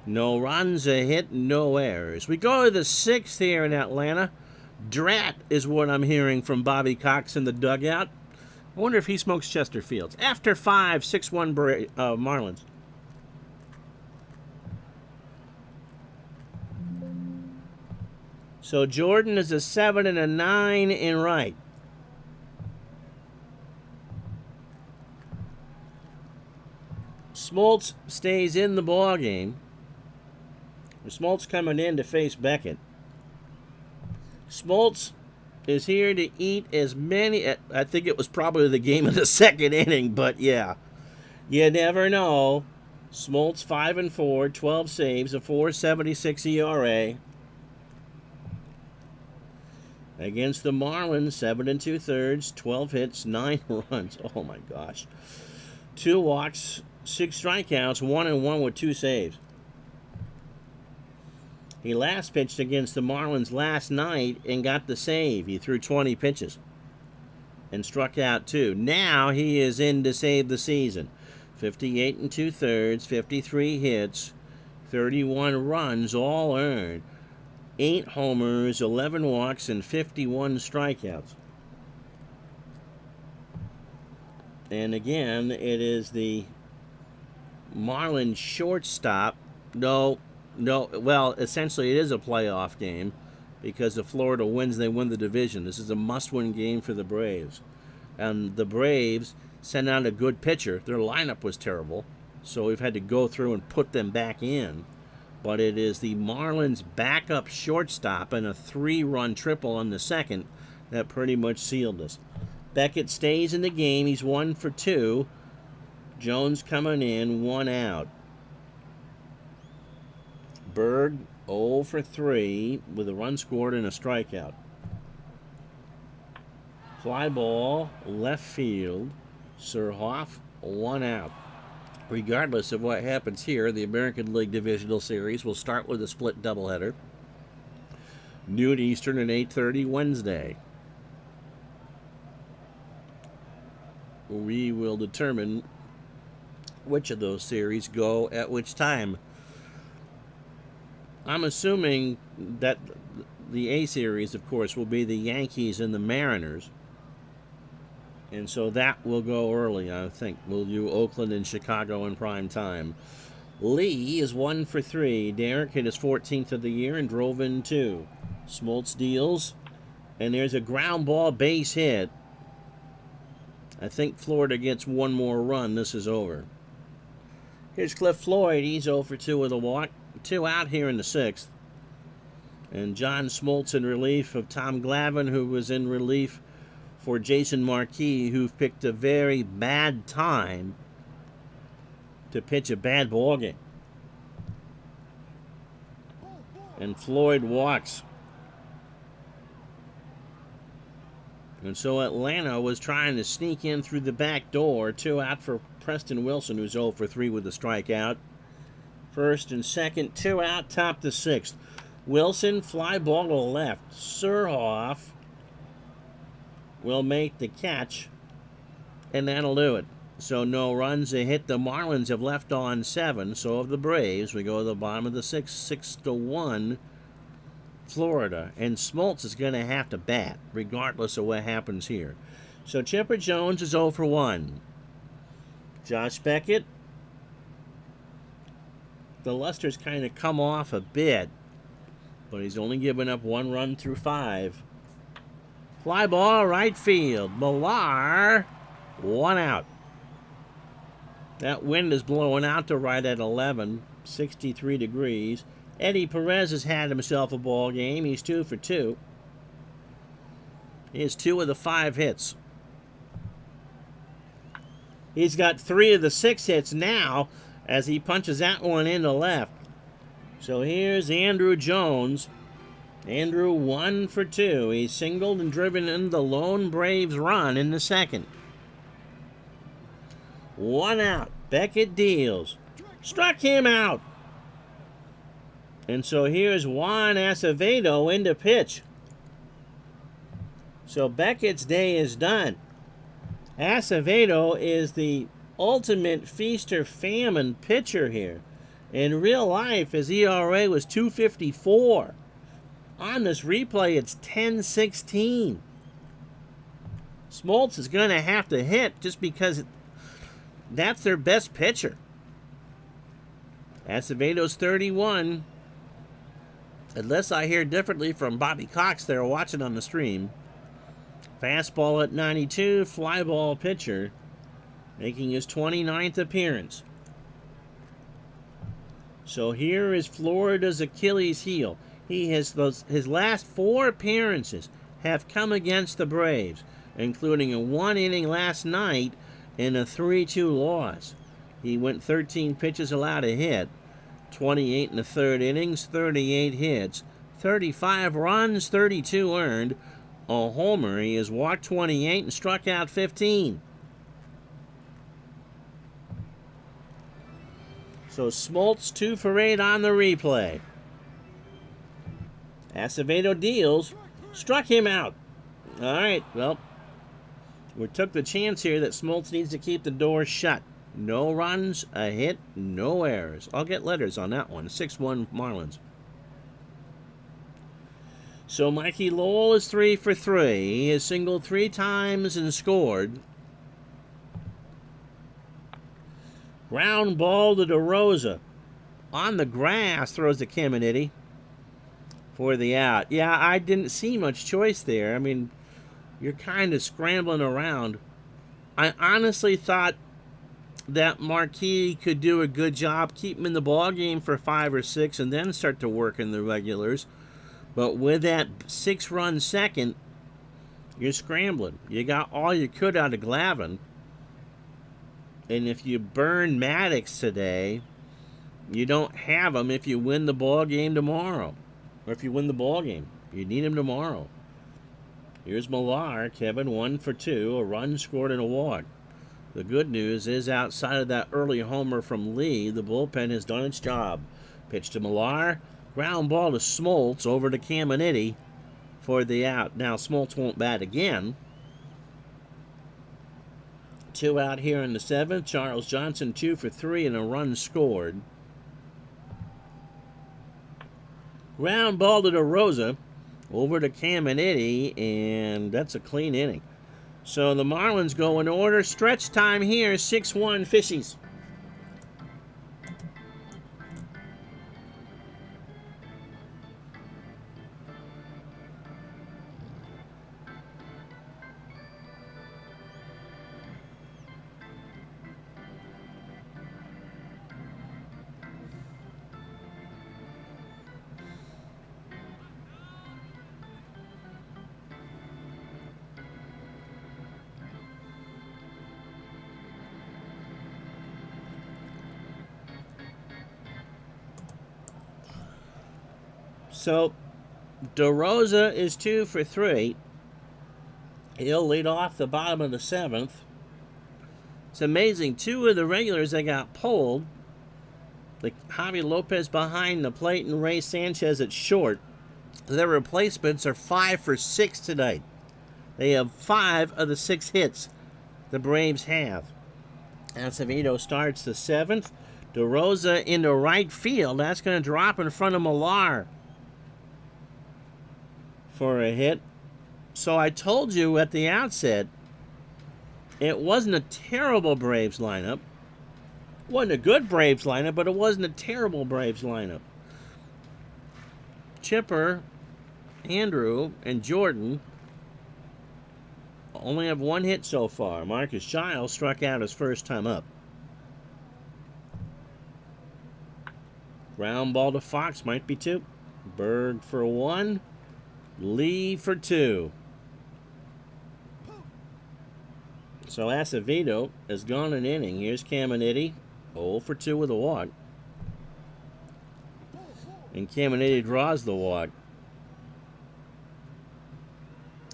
No runs, a hit, no errors. We go to the 6th here in Atlanta. Drat is what I'm hearing from Bobby Cox in the dugout. I wonder if he smokes Chesterfields. After 5, 6-1 Marlins. So Jordan is a 7 and a 9 in right. Smoltz stays in the ballgame. Smoltz coming in to face Beckett. Smoltz is here to eat as many. I think it was probably the game of the second inning, but yeah. You never know. Smoltz 5-4, 12 saves, a .476 ERA. Against the Marlins, 7 2/3, 12 hits, 9 runs. Oh my gosh. 2 walks, 6 strikeouts, 1-1 with 2 saves. He last pitched against the Marlins last night and got the save. He threw 20 pitches and struck out 2. Now he is in to save the season. 58 2/3, 53 hits, 31 runs, all earned. 8 homers, 11 walks, and 51 strikeouts. And again, it is the Marlins shortstop. No, well, essentially it is a playoff game because if Florida wins, they win the division. This is a must-win game for the Braves. And the Braves sent out a good pitcher. Their lineup was terrible, so we've had to go through and put them back in. But it is the Marlins' backup shortstop and a 3-run triple on the second that pretty much sealed us. Beckett stays in the game. He's 1 for 2. Jones coming in, 1 out. Berg 0 for 3 with a run scored and a strikeout. Fly ball, left field. Surhoff, 1 out. Regardless of what happens here, the American League Divisional Series will start with a split doubleheader. Noon Eastern at 8:30 Wednesday. We will determine which of those series go at which time. I'm assuming that the A series, of course, will be the Yankees and the Mariners. And so that will go early, I think. We'll do Oakland and Chicago in prime time. Lee is 1 for 3. Derek hit his 14th of the year and drove in 2. Smoltz deals. And there's a ground ball base hit. I think Florida gets one more run. This is over. Here's Cliff Floyd. He's 0 for 2 with a walk. 2 out here in the 6th. And John Smoltz in relief of Tom Glavine, who was in relief for Jason Marquis, who picked a very bad time to pitch a bad ball game. And Floyd walks. And so Atlanta was trying to sneak in through the back door. 2 out for Preston Wilson, who's 0 for 3 with a strikeout. First and second, 2 out, top the 6th. Wilson, fly ball to left. Surhoff will make the catch, and that'll do it. So no runs, a hit. The Marlins have left on 7, so of the Braves. We go to the bottom of the 6th, 6-1, Florida. And Smoltz is going to have to bat, regardless of what happens here. So Chipper Jones is 0 for 1. Josh Beckett, the luster's kind of come off a bit, but he's only given up 1 run through 5. Fly ball, right field. Millar, 1 out. That wind is blowing out to right at 11, 63 degrees. Eddie Perez has had himself a ball game. He's 2 for 2. He has 2 of the 5 hits. He's got 3 of the 6 hits now as he punches that one in the left. So here's Andrew Jones. Andrew 1 for 2. He's singled and driven in the lone Braves run in the 2nd. 1 out. Beckett deals. Struck him out. And so here's Juan Acevedo in to pitch. So Beckett's day is done. Acevedo is the ultimate feast-or-famine pitcher here. In real life, his ERA was 2.54. On this replay, it's 10.16. Smoltz is going to have to hit just because that's their best pitcher. Acevedo's 31. Unless I hear differently from Bobby Cox there watching on the stream. Fastball at 92, fly ball pitcher, making his 29th appearance. So here is Florida's Achilles heel. He has his last 4 appearances have come against the Braves, including a 1 inning last night and a 3-2 loss. He went 13 pitches allowed a hit, 28 in the 3rd innings, 38 hits, 35 runs, 32 earned, a homer. He has walked 28 and struck out 15. So Smoltz 2 for 8 on the replay. Acevedo deals. Struck him out. All right, well, we took the chance here that Smoltz needs to keep the door shut. No runs, a hit, no errors. I'll get letters on that one. 6-1 Marlins. So Mikey Lowell is 3 for 3. He has singled 3 times and scored. Ground ball to DeRosa. On the grass, throws to Caminiti for the out. Yeah, I didn't see much choice there. I mean, you're kind of scrambling around. I honestly thought that Marquis could do a good job, keep him in the ball game for 5 or 6, and then start to work in the regulars. But with that 6-run second, you're scrambling. You got all you could out of Glavine. And if you burn Maddox today, you don't have him if you win the ball game tomorrow. Or if you win the ball game, you need him tomorrow. Here's Millar, Kevin, 1 for 2, a run scored and a walk. The good news is outside of that early homer from Lee, the bullpen has done its job. Pitch to Millar, ground ball to Smoltz, over to Caminiti for the out. Now Smoltz won't bat again. 2 out here in the 7th. Charles Johnson 2 for 3 and a run scored. Ground ball to DeRosa, over to Caminiti, and that's a clean inning. So the Marlins go in order. Stretch time here, 6-1 Fishies. So DeRosa is 2 for 3. He'll lead off the bottom of the 7th. It's amazing. 2 of the regulars that got pulled, like Javi Lopez behind the plate and Ray Sanchez at short, their replacements are 5 for 6 tonight. They have 5 of the 6 hits the Braves have. Acevedo starts the 7th. DeRosa into right field. That's going to drop in front of Millar for a hit. So I told you at the outset, it wasn't a terrible Braves lineup. It wasn't a good Braves lineup, but it wasn't a terrible Braves lineup. Chipper, Andrew, and Jordan only have 1 hit so far. Marcus Giles struck out his first time up. Ground ball to Fox, might be 2. Berg for 1. Lee for 2. So Acevedo has gone an inning. Here's Caminiti, 0 for 2 with a walk. And Caminiti draws the walk.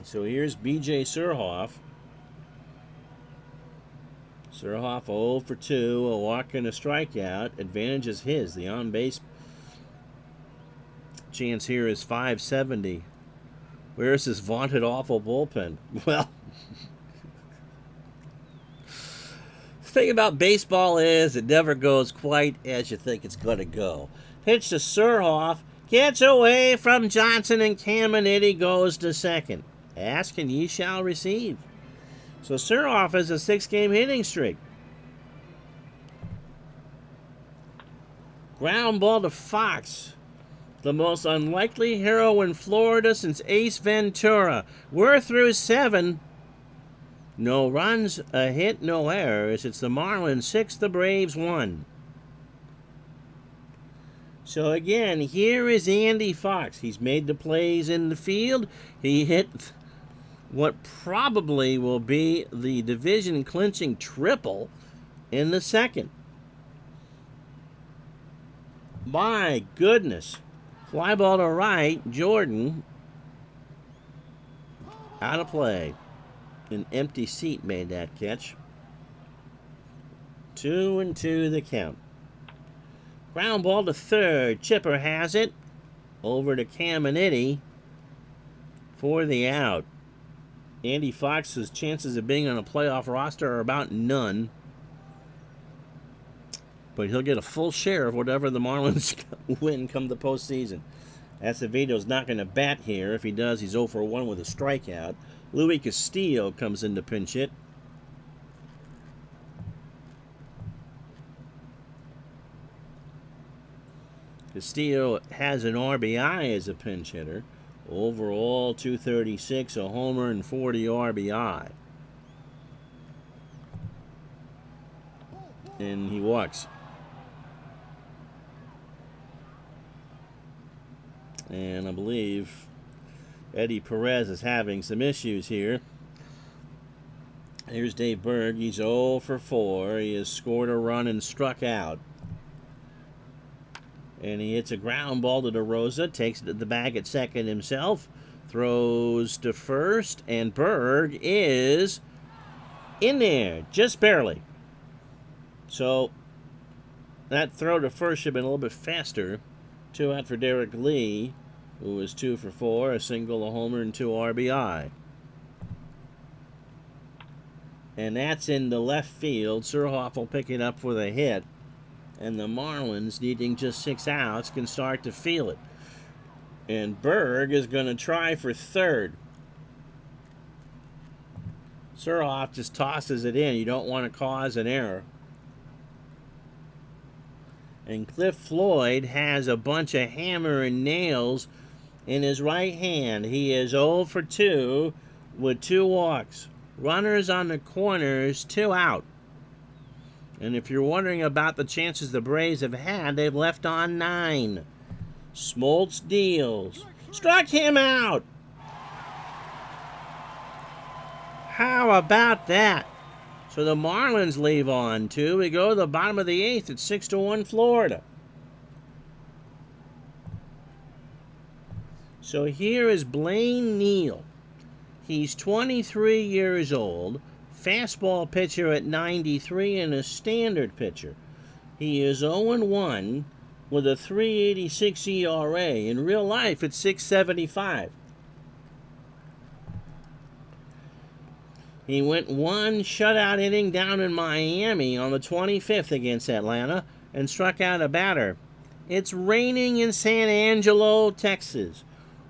So here's B.J. Surhoff. Surhoff 0 for 2, a walk and a strikeout. Advantage is his. The on-base chance here is 570. Where's this vaunted awful bullpen? Well, the thing about baseball is it never goes quite as you think it's going to go. Pitch to Surhoff. Gets away from Johnson, and Caminiti goes to second. Ask and ye shall receive. So Surhoff has a 6-game hitting streak. Ground ball to Fox. The most unlikely hero in Florida since Ace Ventura. We're through 7. No runs, a hit, no errors. It's the Marlins 6, the Braves 1. So again, here is Andy Fox. He's made the plays in the field. He hit what probably will be the division-clinching triple in the 2nd. My goodness. Fly ball to right. Jordan out of play. An empty seat made that catch. 2-2 the count. Ground ball to third. Chipper has it. Over to Caminiti for the out. Andy Fox's chances of being on a playoff roster are about none. But he'll get a full share of whatever the Marlins win come the postseason. Acevedo's not going to bat here. If he does, he's 0 for 1 with a strikeout. Louis Castillo comes in to pinch hit. Castillo has an RBI as a pinch hitter. Overall, 236, a homer, and 40 RBI. And he walks. And I believe Eddie Perez is having some issues here. Here's Dave Berg. He's 0 for 4. He has scored a run and struck out. And he hits a ground ball to DeRosa. Takes it to the bag at second himself. Throws to first. And Berg is in there. Just barely. So that throw to first should have been a little bit faster. 2 out for Derek Lee, who was 2 for 4. A single, a homer, and 2 RBI. And that's in the left field. Surhoff will pick it up for the hit. And the Marlins, needing just 6 outs, can start to feel it. And Berg is going to try for third. Surhoff just tosses it in. You don't want to cause an error. And Cliff Floyd has a bunch of hammer and nails in his right hand. He is 0 for 2 with 2 walks. Runners on the corners, 2 out. And if you're wondering about the chances the Braves have had, they've left on 9. Smoltz deals. Struck him out! How about that? So the Marlins leave on 2. We go to the bottom of the 8th. It's 6-1 Florida. So here is Blaine Neal. He's 23 years old, fastball pitcher at 93 and a standard pitcher. He is 0-1 with a 3.86 ERA. In real life, it's 6.75. He went one shutout inning down in Miami on the 25th against Atlanta and struck out a batter. It's raining in San Angelo, Texas.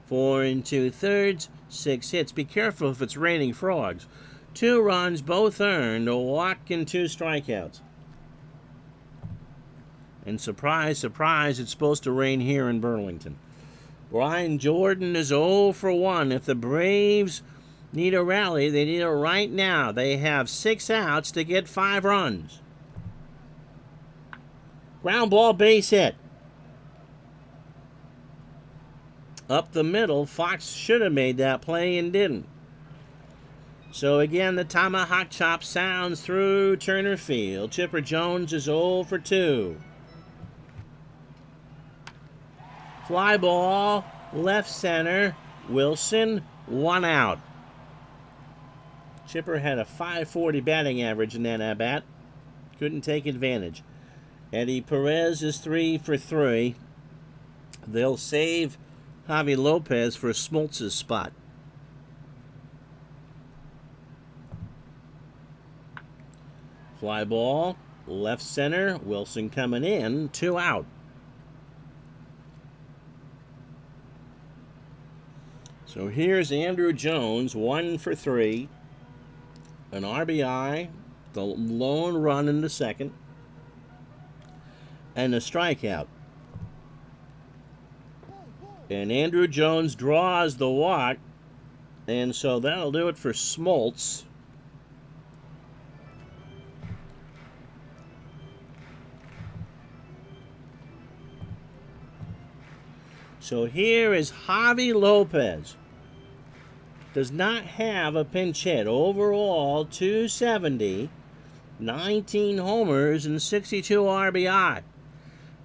4 2/3, 6 hits. Be careful if it's raining frogs. 2 runs, both earned, a walk and 2 strikeouts. And surprise, surprise, it's supposed to rain here in Burlington. Brian Jordan is 0-for-1. If the Braves need a rally, they need it right now. They have 6 outs to get 5 runs. Ground ball, base hit. Up the middle, Fox should have made that play and didn't. So again, the tomahawk chop sounds through Turner Field. Chipper Jones is 0-for-2. Fly ball, left center. Wilson, 1 out. Chipper had a .540 batting average in that at-bat. Couldn't take advantage. Eddie Perez is 3-for-3. They'll save Javi Lopez for Smoltz's spot. Fly ball, left center. Wilson coming in, 2 out. So here's Andrew Jones, 1-for-3. An RBI, the lone run in the second, and a strikeout. And Andrew Jones draws the walk, and so that'll do it for Smoltz. So here is Javi Lopez. Does not have a pinch hit. Overall, 270, 19 homers, and 62 RBI.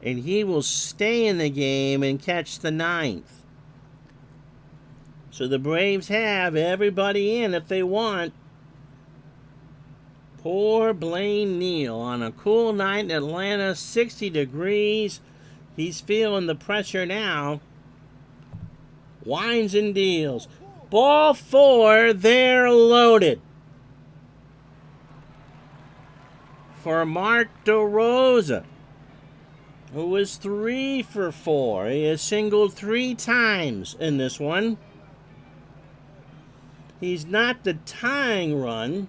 And he will stay in the game and catch the 9th. So the Braves have everybody in if they want. Poor Blaine Neal on a cool night in Atlanta, 60 degrees. He's feeling the pressure now. Winds and deals. Ball 4, they're loaded. For Mark DeRosa, who was 3-for-4. He has singled 3 times in this one. He's not the tying run,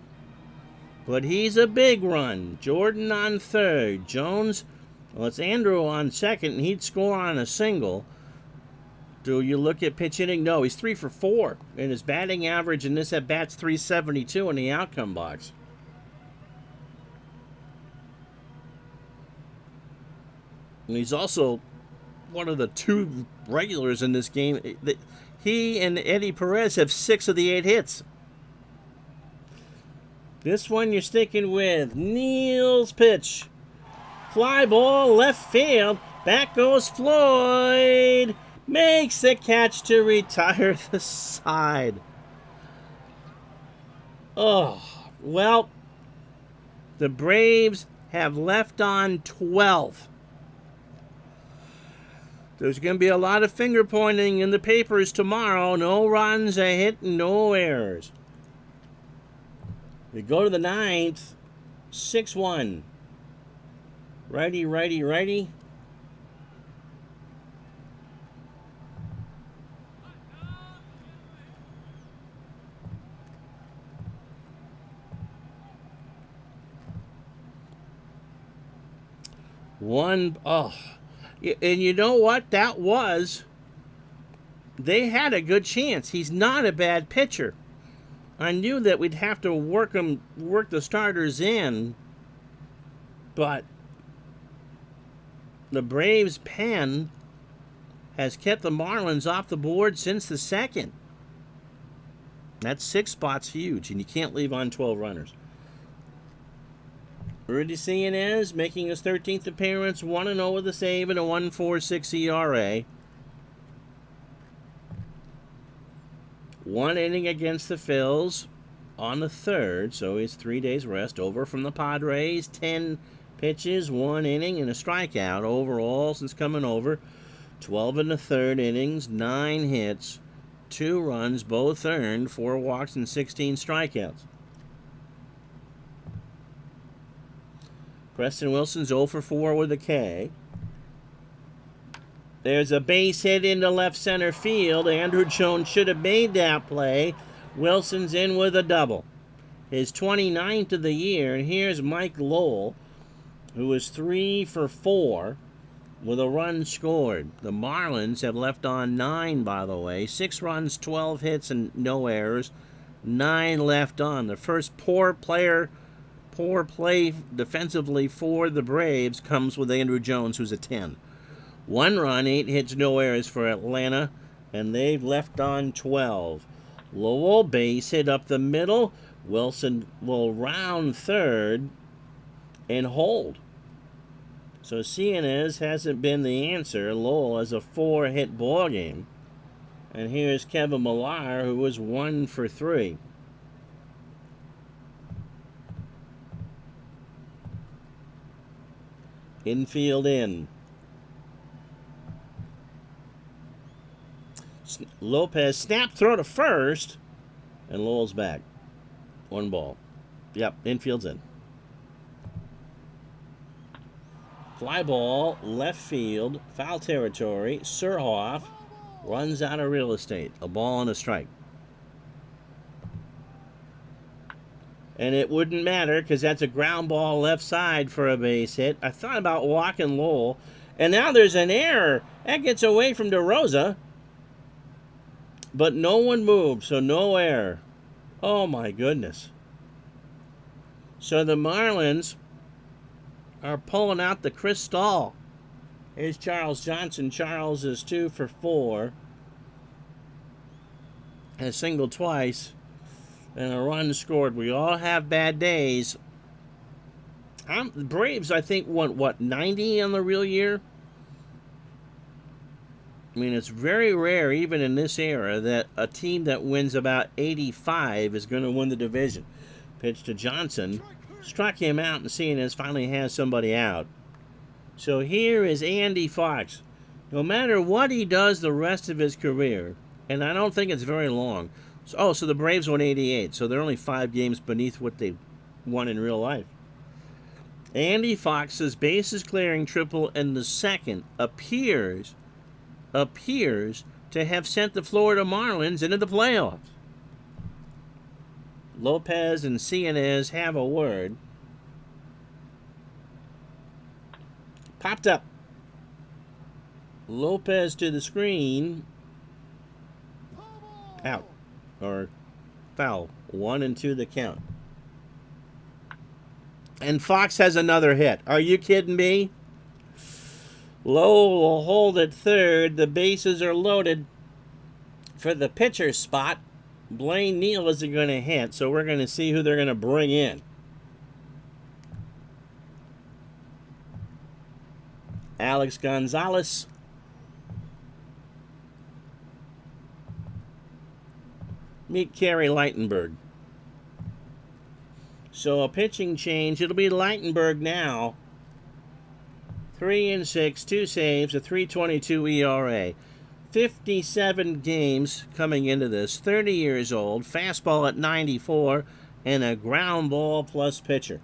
but he's a big run. Jordan on third. Jones, well, it's Andrew on second, and he'd score on a single. Do you look at pitch hitting? No, he's 3-for-4. And his batting average in this at-bat's 372 in the outcome box. And he's also one of the 2 regulars in this game. He and Eddie Perez have 6 of the 8 hits. This one you're sticking with. Neal's pitch. Fly ball, left field. Back goes Floyd. Makes the catch to retire the side. Oh, well, the Braves have left on 12. There's going to be a lot of finger pointing in the papers tomorrow. No runs, a hit, no errors. We go to the 9th, 6-1. Righty, righty, righty. And you know what? They had a good chance. He's not a bad pitcher. I knew that we'd have to work the starters in, but the Braves' pen has kept the Marlins off the board since the 2nd. That's 6 spots huge, and you can't leave on 12 runners. Urdici Inez making his 13th appearance, 1-0 with a save and a 1.46 ERA. 1 inning against the Phils on the 3rd, so he's 3 days rest. Over from the Padres, 10 pitches, 1 inning, and a strikeout overall since coming over. 12 in the 3rd innings, 9 hits, 2 runs, both earned, 4 walks, and 16 strikeouts. Preston Wilson's 0 for 4 with a K. There's a base hit into left center field. Andruw Jones should have made that play. Wilson's in with a double. His 29th of the year. And here's Mike Lowell, who is 3 for 4 with a run scored. The Marlins have left on 9, by the way. 6 runs, 12 hits, and no errors. 9 left on. The first poor play defensively for the Braves comes with Andruw Jones, who's a 10. 1 run, 8 hits, no errors for Atlanta, and they've left on 12. Lowell base hit up the middle. Wilson will round third and hold. So Ciones hasn't been the answer. Lowell has a 4-hit ball game. And here's Kevin Millar, who was 1 for 3. Infield in. Lopez snap throw to first, and Lowell's back. 1 ball. Yep, infield's in. Fly ball, left field, foul territory. Surhoff runs out of real estate. A ball and a strike. And it wouldn't matter because that's a ground ball left side for a base hit. I thought about walking Lowell. And now there's an error. That gets away from DeRosa. But no one moved, so no error. Oh, my goodness. So the Marlins are pulling out the crystal. Here's Charles Johnson. Charles is 2 for 4. Has singled twice. And a run scored. We all have bad days. The Braves, I think, won, 90 on the real year? I mean, it's very rare, even in this era, that a team that wins about 85 is going to win the division. Pitch to Johnson. Struck him out, and Ciones finally has somebody out. So here is Andy Fox. No matter what he does the rest of his career, and I don't think it's very long. So the Braves won 88, so they're only 5 games beneath what they won in real life. Andy Fox's bases clearing triple in the 2nd appears to have sent the Florida Marlins into the playoffs. Lopez and Ciones have a word. Popped up. Lopez to the screen. Out. Or foul. 1 and 2 the count. And Fox has another hit. Are you kidding me? Lowell will hold at third. The bases are loaded for the pitcher spot. Blaine Neal isn't going to hit, so we're going to see who they're going to bring in. Alex Gonzalez. Meet Kerry Lightenberg. So a pitching change. It'll be Lightenberg now. 3 and 6, 2 saves, a 3.22 ERA. 57 games coming into this. 30 years old. Fastball at 94, and a ground ball plus pitcher.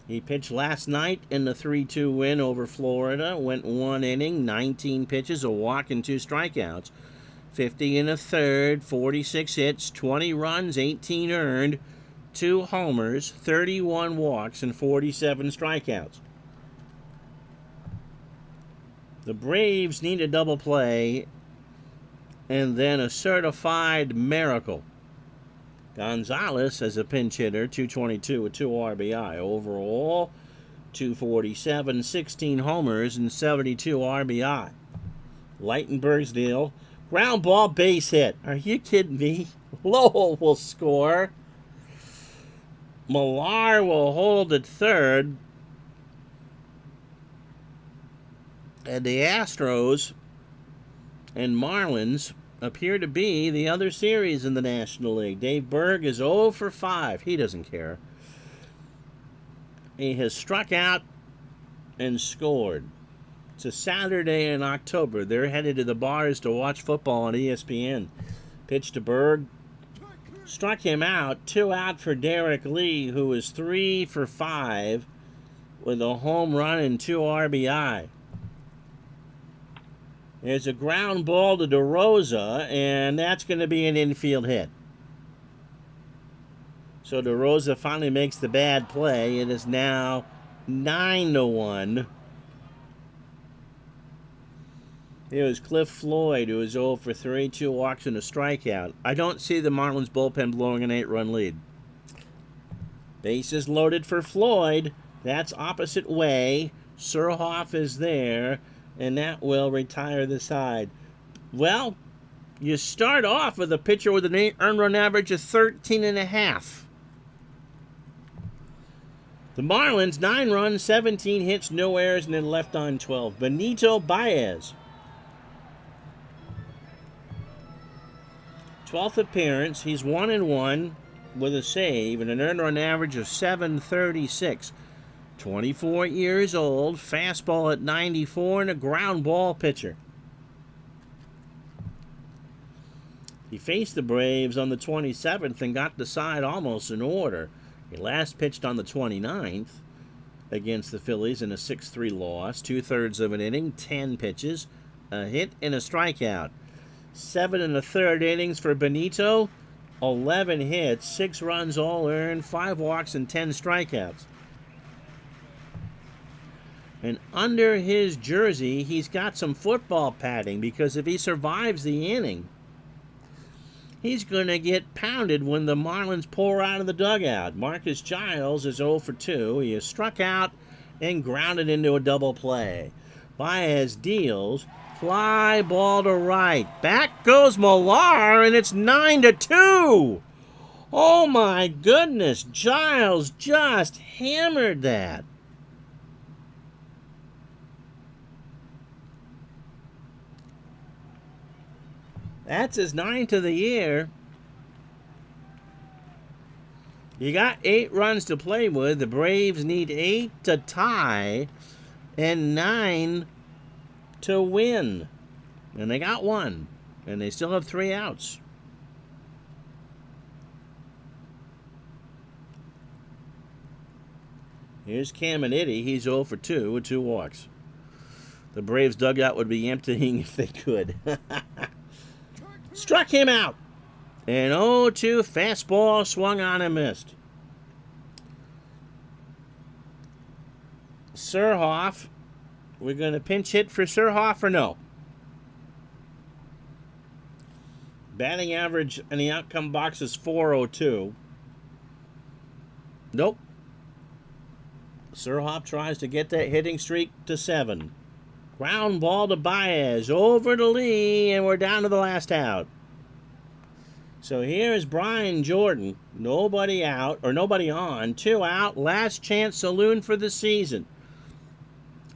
He pitched last night in the 3-2 win over Florida. Went 1 inning, 19 pitches, a walk, and 2 strikeouts. 50 in a third, 46 hits, 20 runs, 18 earned, 2 homers, 31 walks, and 47 strikeouts. The Braves need a double play and then a certified miracle. Gonzalez as a pinch hitter, 222 with 2 RBI. Overall, 247, 16 homers, and 72 RBI. Lightenberg's deal. Ground ball base hit. Are you kidding me? Lowell will score. Millar will hold at third. And the Astros and Marlins appear to be the other series in the National League. Dave Berg is 0 for 5. He doesn't care. He has struck out and scored. It's a Saturday in October. They're headed to the bars to watch football on ESPN. Pitch to Berg. Struck him out. 2 out for Derek Lee, who was 3 for 5 with a home run and 2 RBI. There's a ground ball to DeRosa, and that's going to be an infield hit. So DeRosa finally makes the bad play. It is now 9-1. It was Cliff Floyd, who was 0 for 3, 2 walks and a strikeout. I don't see the Marlins bullpen blowing an 8-run lead. Bases loaded for Floyd. That's opposite way. Surhoff is there, and that will retire the side. Well, you start off with a pitcher with an earned run average of 13.5. The Marlins, 9 runs, 17 hits, no errors, and then left on 12. Benito Baez. 12th appearance. He's 1-1 with a save and an earned run average of 736. 24 years old, fastball at 94, and a ground ball pitcher. He faced the Braves on the 27th and got the side almost in order. He last pitched on the 29th against the Phillies in a 6-3 loss. 2/3 of an inning, 10 pitches, a hit and a strikeout. 7 1/3 innings for Benito, 11 hits, 6 runs all earned, 5 walks and 10 strikeouts. And under his jersey, he's got some football padding, because if he survives the inning, he's going to get pounded when the Marlins pour out of the dugout. Marcus Giles is 0 for 2. He is struck out and grounded into a double play. Baez deals. Fly ball to right. Back goes Millar, and it's 9-2. Oh, my goodness. Giles just hammered that. That's his 9th of the year. You got 8 runs to play with. The Braves need 8 to tie and 9 to win. And they got 1. And they still have 3 outs. Here's Caminiti. He's 0 for 2 with 2 walks. The Braves dugout would be emptying if they could. Struck him out. An 0-2 fastball swung on and missed. Surhoff. We're going to pinch hit for Surhoff or no? Batting average in the outcome box is .402. Nope. Surhoff tries to get that hitting streak to 7. Ground ball to Baez, over to Lee, and we're down to the last out. So here's Brian Jordan. Nobody out, or nobody on. 2 out, last chance saloon for the season.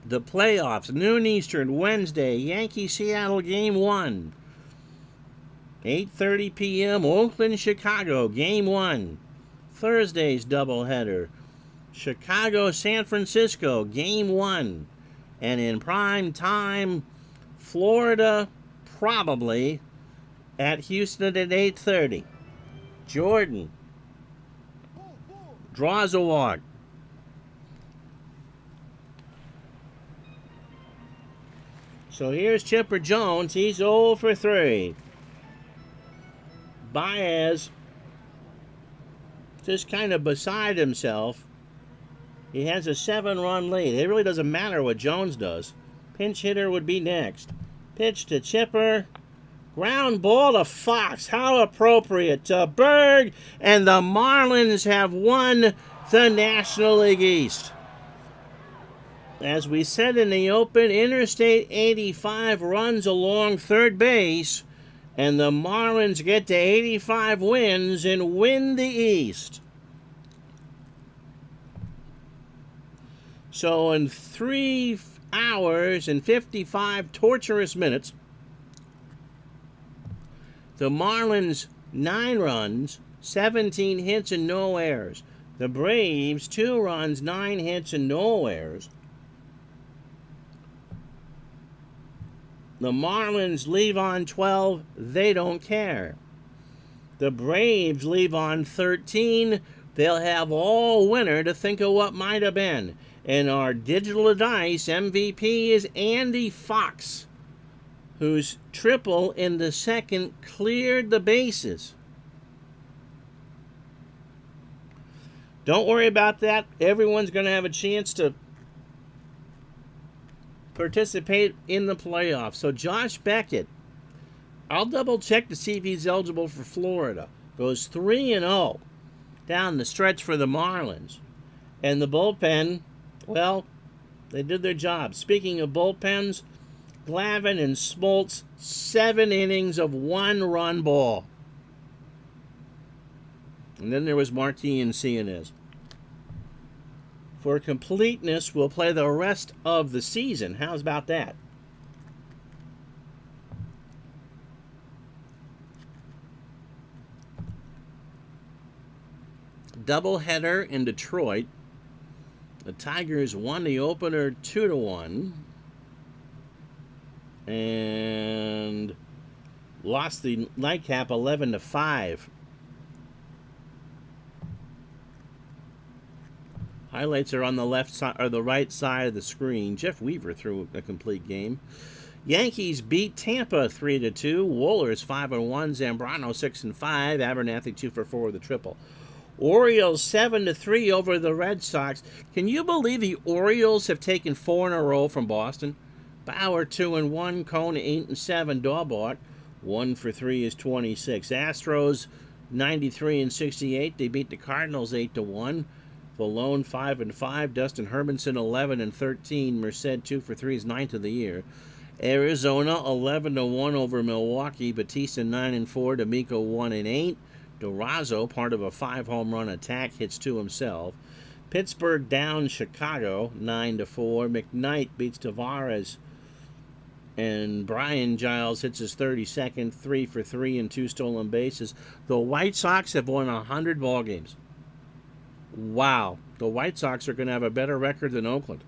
The playoffs, noon Eastern, Wednesday, Yankee-Seattle Game 1. 8:30 p.m., Oakland-Chicago, Game 1. Thursday's doubleheader, Chicago-San Francisco, Game 1. And in prime time, Florida probably at Houston at 8:30. Jordan draws a walk. So here's Chipper Jones. He's 0 for 3. Baez just kind of beside himself. He has a 7-run lead. It really doesn't matter what Jones does. Pinch hitter would be next. Pitch to Chipper. Ground ball to Fox. How appropriate to Berg. And the Marlins have won the National League East. As we said in the open, Interstate 85 runs along third base. And the Marlins get to 85 wins and win the East. So in 3 hours and 55 torturous minutes, The Marlins, 9 runs, 17 hits, and no errors. The Braves, 2 runs, 9 hits, and no errors. The Marlins leave on 12. They don't care. The Braves leave on 13. They'll have all winter to think of what might have been. And our digital dice MVP is Andy Fox, whose triple in the second cleared the bases. Don't worry about that. Everyone's going to have a chance to participate in the playoffs. So Josh Beckett, I'll double check to see if he's eligible for Florida. Goes 3-0 down the stretch for the Marlins. And the bullpen, well, they did their job. Speaking of bullpens, Glavine and Smoltz, 7 innings of 1-run ball. And then there was Marquis and Ciones. For completeness, we'll play the rest of the season. How's about that? Doubleheader in Detroit. The Tigers won the opener 2-1. And lost the nightcap 11-5. Highlights are on the left side or the right side of the screen. Jeff Weaver threw a complete game. Yankees beat Tampa 3-2. Wohlers 5-1. Zambrano 6-5. Abernathy 2-for-4 with a triple. Orioles 7-3 over the Red Sox. Can you believe the Orioles have taken 4 in a row from Boston? Bauer 2-1. Cone 8-7. Daubach 1-for-3 is 26. Astros 93-68. They beat the Cardinals 8-1. Valone 5-5, Dustin Hermanson 11-13, Merced 2-for-3 is 9th of the year. Arizona 11-1 over Milwaukee, Batista 9-4, D'Amico 1-8. Durazo, part of a 5-home run attack, hits 2 himself. Pittsburgh down Chicago 9-4. McKnight beats Tavares, and Brian Giles hits his 32nd, 3-for-3 and 2 stolen bases. The White Sox have won 100 ball games. Wow, the White Sox are going to have a better record than Oakland.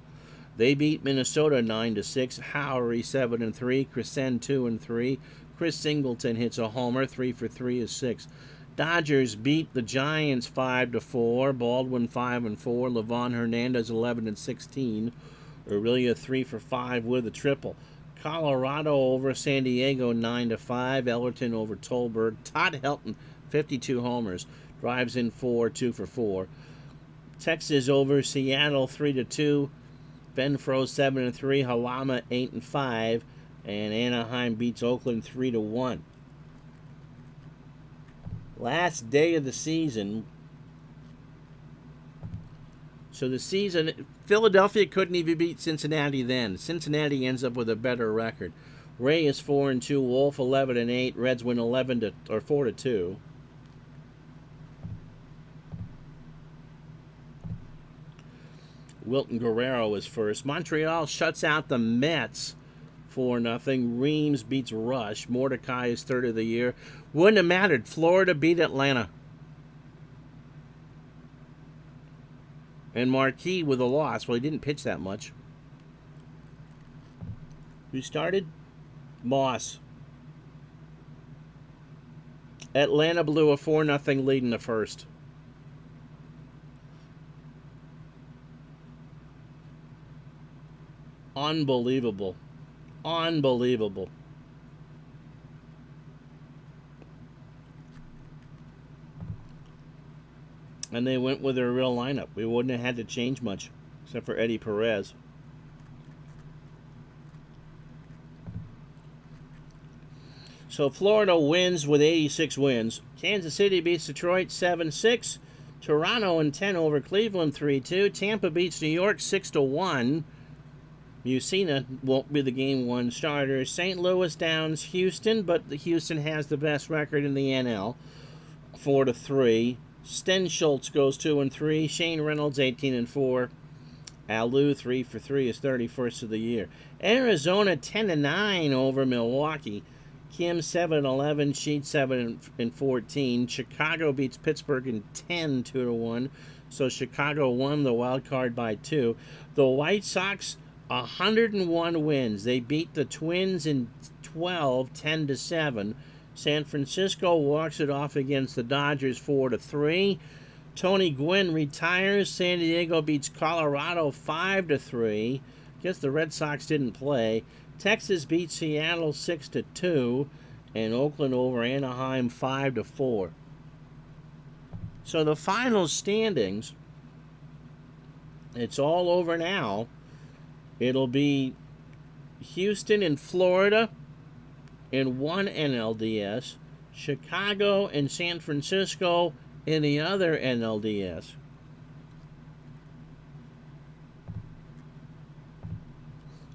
They beat Minnesota 9-6, Howery 7-3, Crescent 2-3. Chris Singleton hits a homer, 3-for-3 is 6. Dodgers beat the Giants 5-4, Baldwin 5-4, Livan Hernandez 11-16, Aurelia 3-for-5 with a triple. Colorado over San Diego 9-5, Ellerton over Tolberg. Todd Helton 52 homers, drives in 4, 2-for-4. Texas over Seattle 3-2. Benfro 7-3. Halama 8-5. And Anaheim beats Oakland 3-1. Last day of the season. So the season, Philadelphia couldn't even beat Cincinnati then. Cincinnati ends up with a better record. Ray is 4-2. Wolf 11-8. Reds win 4-2. Wilton Guerrero is first. Montreal shuts out the Mets 4-0. Reams beats Rush. Mordecai is third of the year. Wouldn't have mattered. Florida beat Atlanta. And Marquis with a loss. Well, he didn't pitch that much. Who started? Moss. Atlanta blew a 4-0 lead in the first. Unbelievable. Unbelievable. And they went with their real lineup. We wouldn't have had to change much, except for Eddie Perez. So Florida wins with 86 wins. Kansas City beats Detroit 7-6. Toronto and 10 over Cleveland 3-2. Tampa beats New York 6-1. Mussina won't be the game 1 starter. St. Louis downs Houston, but Houston has the best record in the NL, 4-3. Sten Schultz goes 2-3. Shane Reynolds 18-4. Alou 3-for-3 is 31st of the year. Arizona 10-9 over Milwaukee. Kim 7-11, Sheet 7-14. Chicago beats Pittsburgh in 10 2-1. So Chicago won the wild card by 2. The White Sox 101 wins. They beat the Twins in 12 10-7. San Francisco walks it off against the Dodgers 4-3. Tony Gwynn retires. San Diego beats Colorado 5-3. Guess the Red Sox didn't play. Texas beats Seattle 6-2, and Oakland over Anaheim 5-4. So the final standings, it's all over now. It'll be Houston and Florida in one NLDS, Chicago and San Francisco in the other NLDS.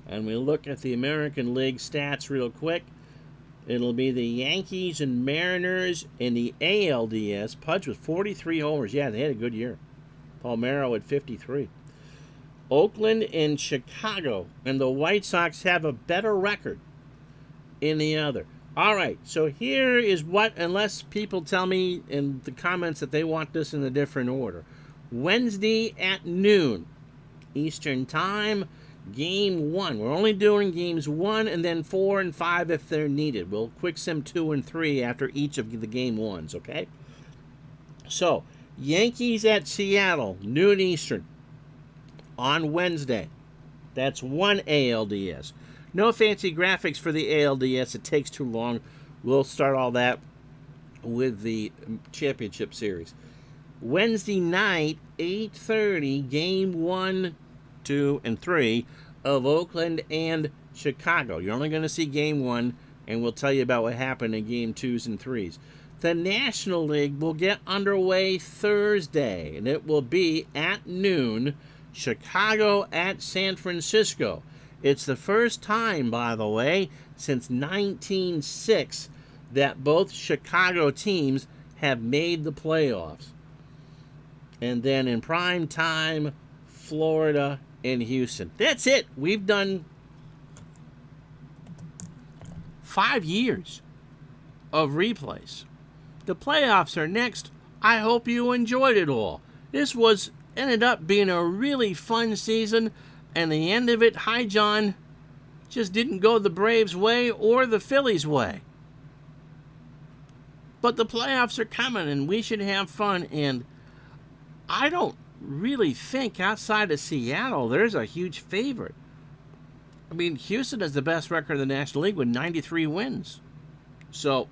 And we look at the American League stats real quick. It'll be the Yankees and Mariners in the ALDS. Pudge with 43 homers. Yeah, they had a good year. Palmeiro at 53. Oakland and Chicago and the White Sox have a better record in the other. All right, so here is what, unless people tell me in the comments that they want this in a different order. Wednesday at noon Eastern Time, Game 1. We're only doing games 1 and then 4 and 5 if they're needed. We'll quick sim 2 and 3 after each of the game 1s, okay? So, Yankees at Seattle, noon Eastern, on Wednesday. That's one ALDS. No fancy graphics for the ALDS. It takes too long. We'll start all that with the championship series. Wednesday night, 8:30, Game 1, 2, and 3 of Oakland and Chicago. You're only going to see Game 1, and we'll tell you about what happened in Game 2s and 3s. The National League will get underway Thursday, and it will be at noon, Chicago at San Francisco. It's the first time, by the way, since 1906 that both Chicago teams have made the playoffs. And then in prime time, Florida and Houston. That's it. We've done 5 years of replays. The playoffs are next. I hope you enjoyed it all. This ended up being a really fun season, and the end of it, hi John, just didn't go the Braves' way or the Phillies' way. But the playoffs are coming, and we should have fun, and I don't really think outside of Seattle there's a huge favorite. I mean, Houston has the best record in the National League with 93 wins. So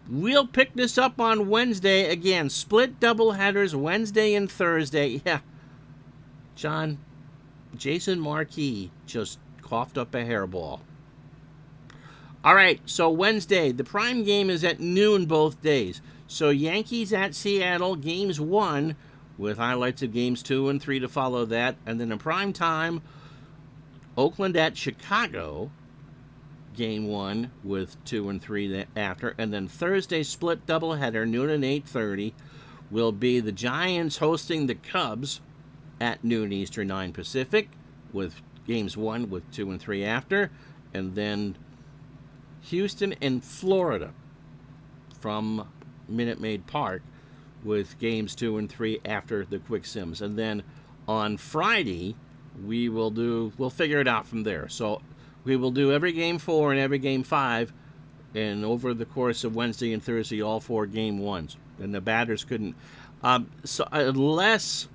we'll pick this up on Wednesday. Again, split doubleheaders Wednesday and Thursday. Yeah, John, Jason Marquis just coughed up a hairball. All right, so Wednesday, the prime game is at noon both days. So Yankees at Seattle, games 1, with highlights of games 2 and 3 to follow that. And then in prime time, Oakland at Chicago, game 1 with 2 and 3 after. And then Thursday, split doubleheader, noon and 8:30, will be the Giants hosting the Cubs at noon Eastern, 9 Pacific, with games 1 with 2 and 3 after. And then Houston and Florida from Minute Maid Park with games 2 and 3 after the quick sims. And then on Friday, we'll figure it out from there. So we will do every game 4 and every game 5, and over the course of Wednesday and Thursday, all 4 game 1s. And the batters couldn't. So unless,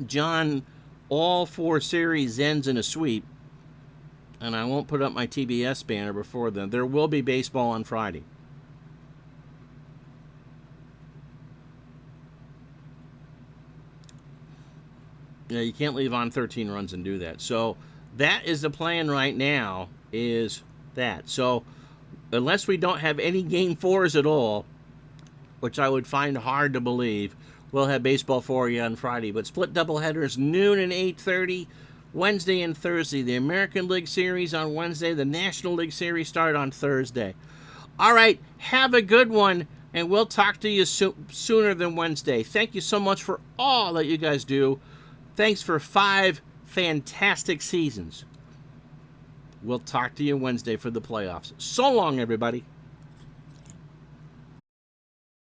John, all 4 series ends in a sweep, and I won't put up my TBS banner before then, there will be baseball on Friday. Yeah, you can't leave on 13 runs and do that. So that is the plan right now, is that. So unless we don't have any game 4s at all, which I would find hard to believe, we'll have baseball for you on Friday. But split doubleheaders, noon and 8:30, Wednesday and Thursday. The American League Series on Wednesday. The National League Series start on Thursday. All right, have a good one, and we'll talk to you sooner than Wednesday. Thank you so much for all that you guys do. Thanks for 5 fantastic seasons. We'll talk to you Wednesday for the playoffs. So long, everybody.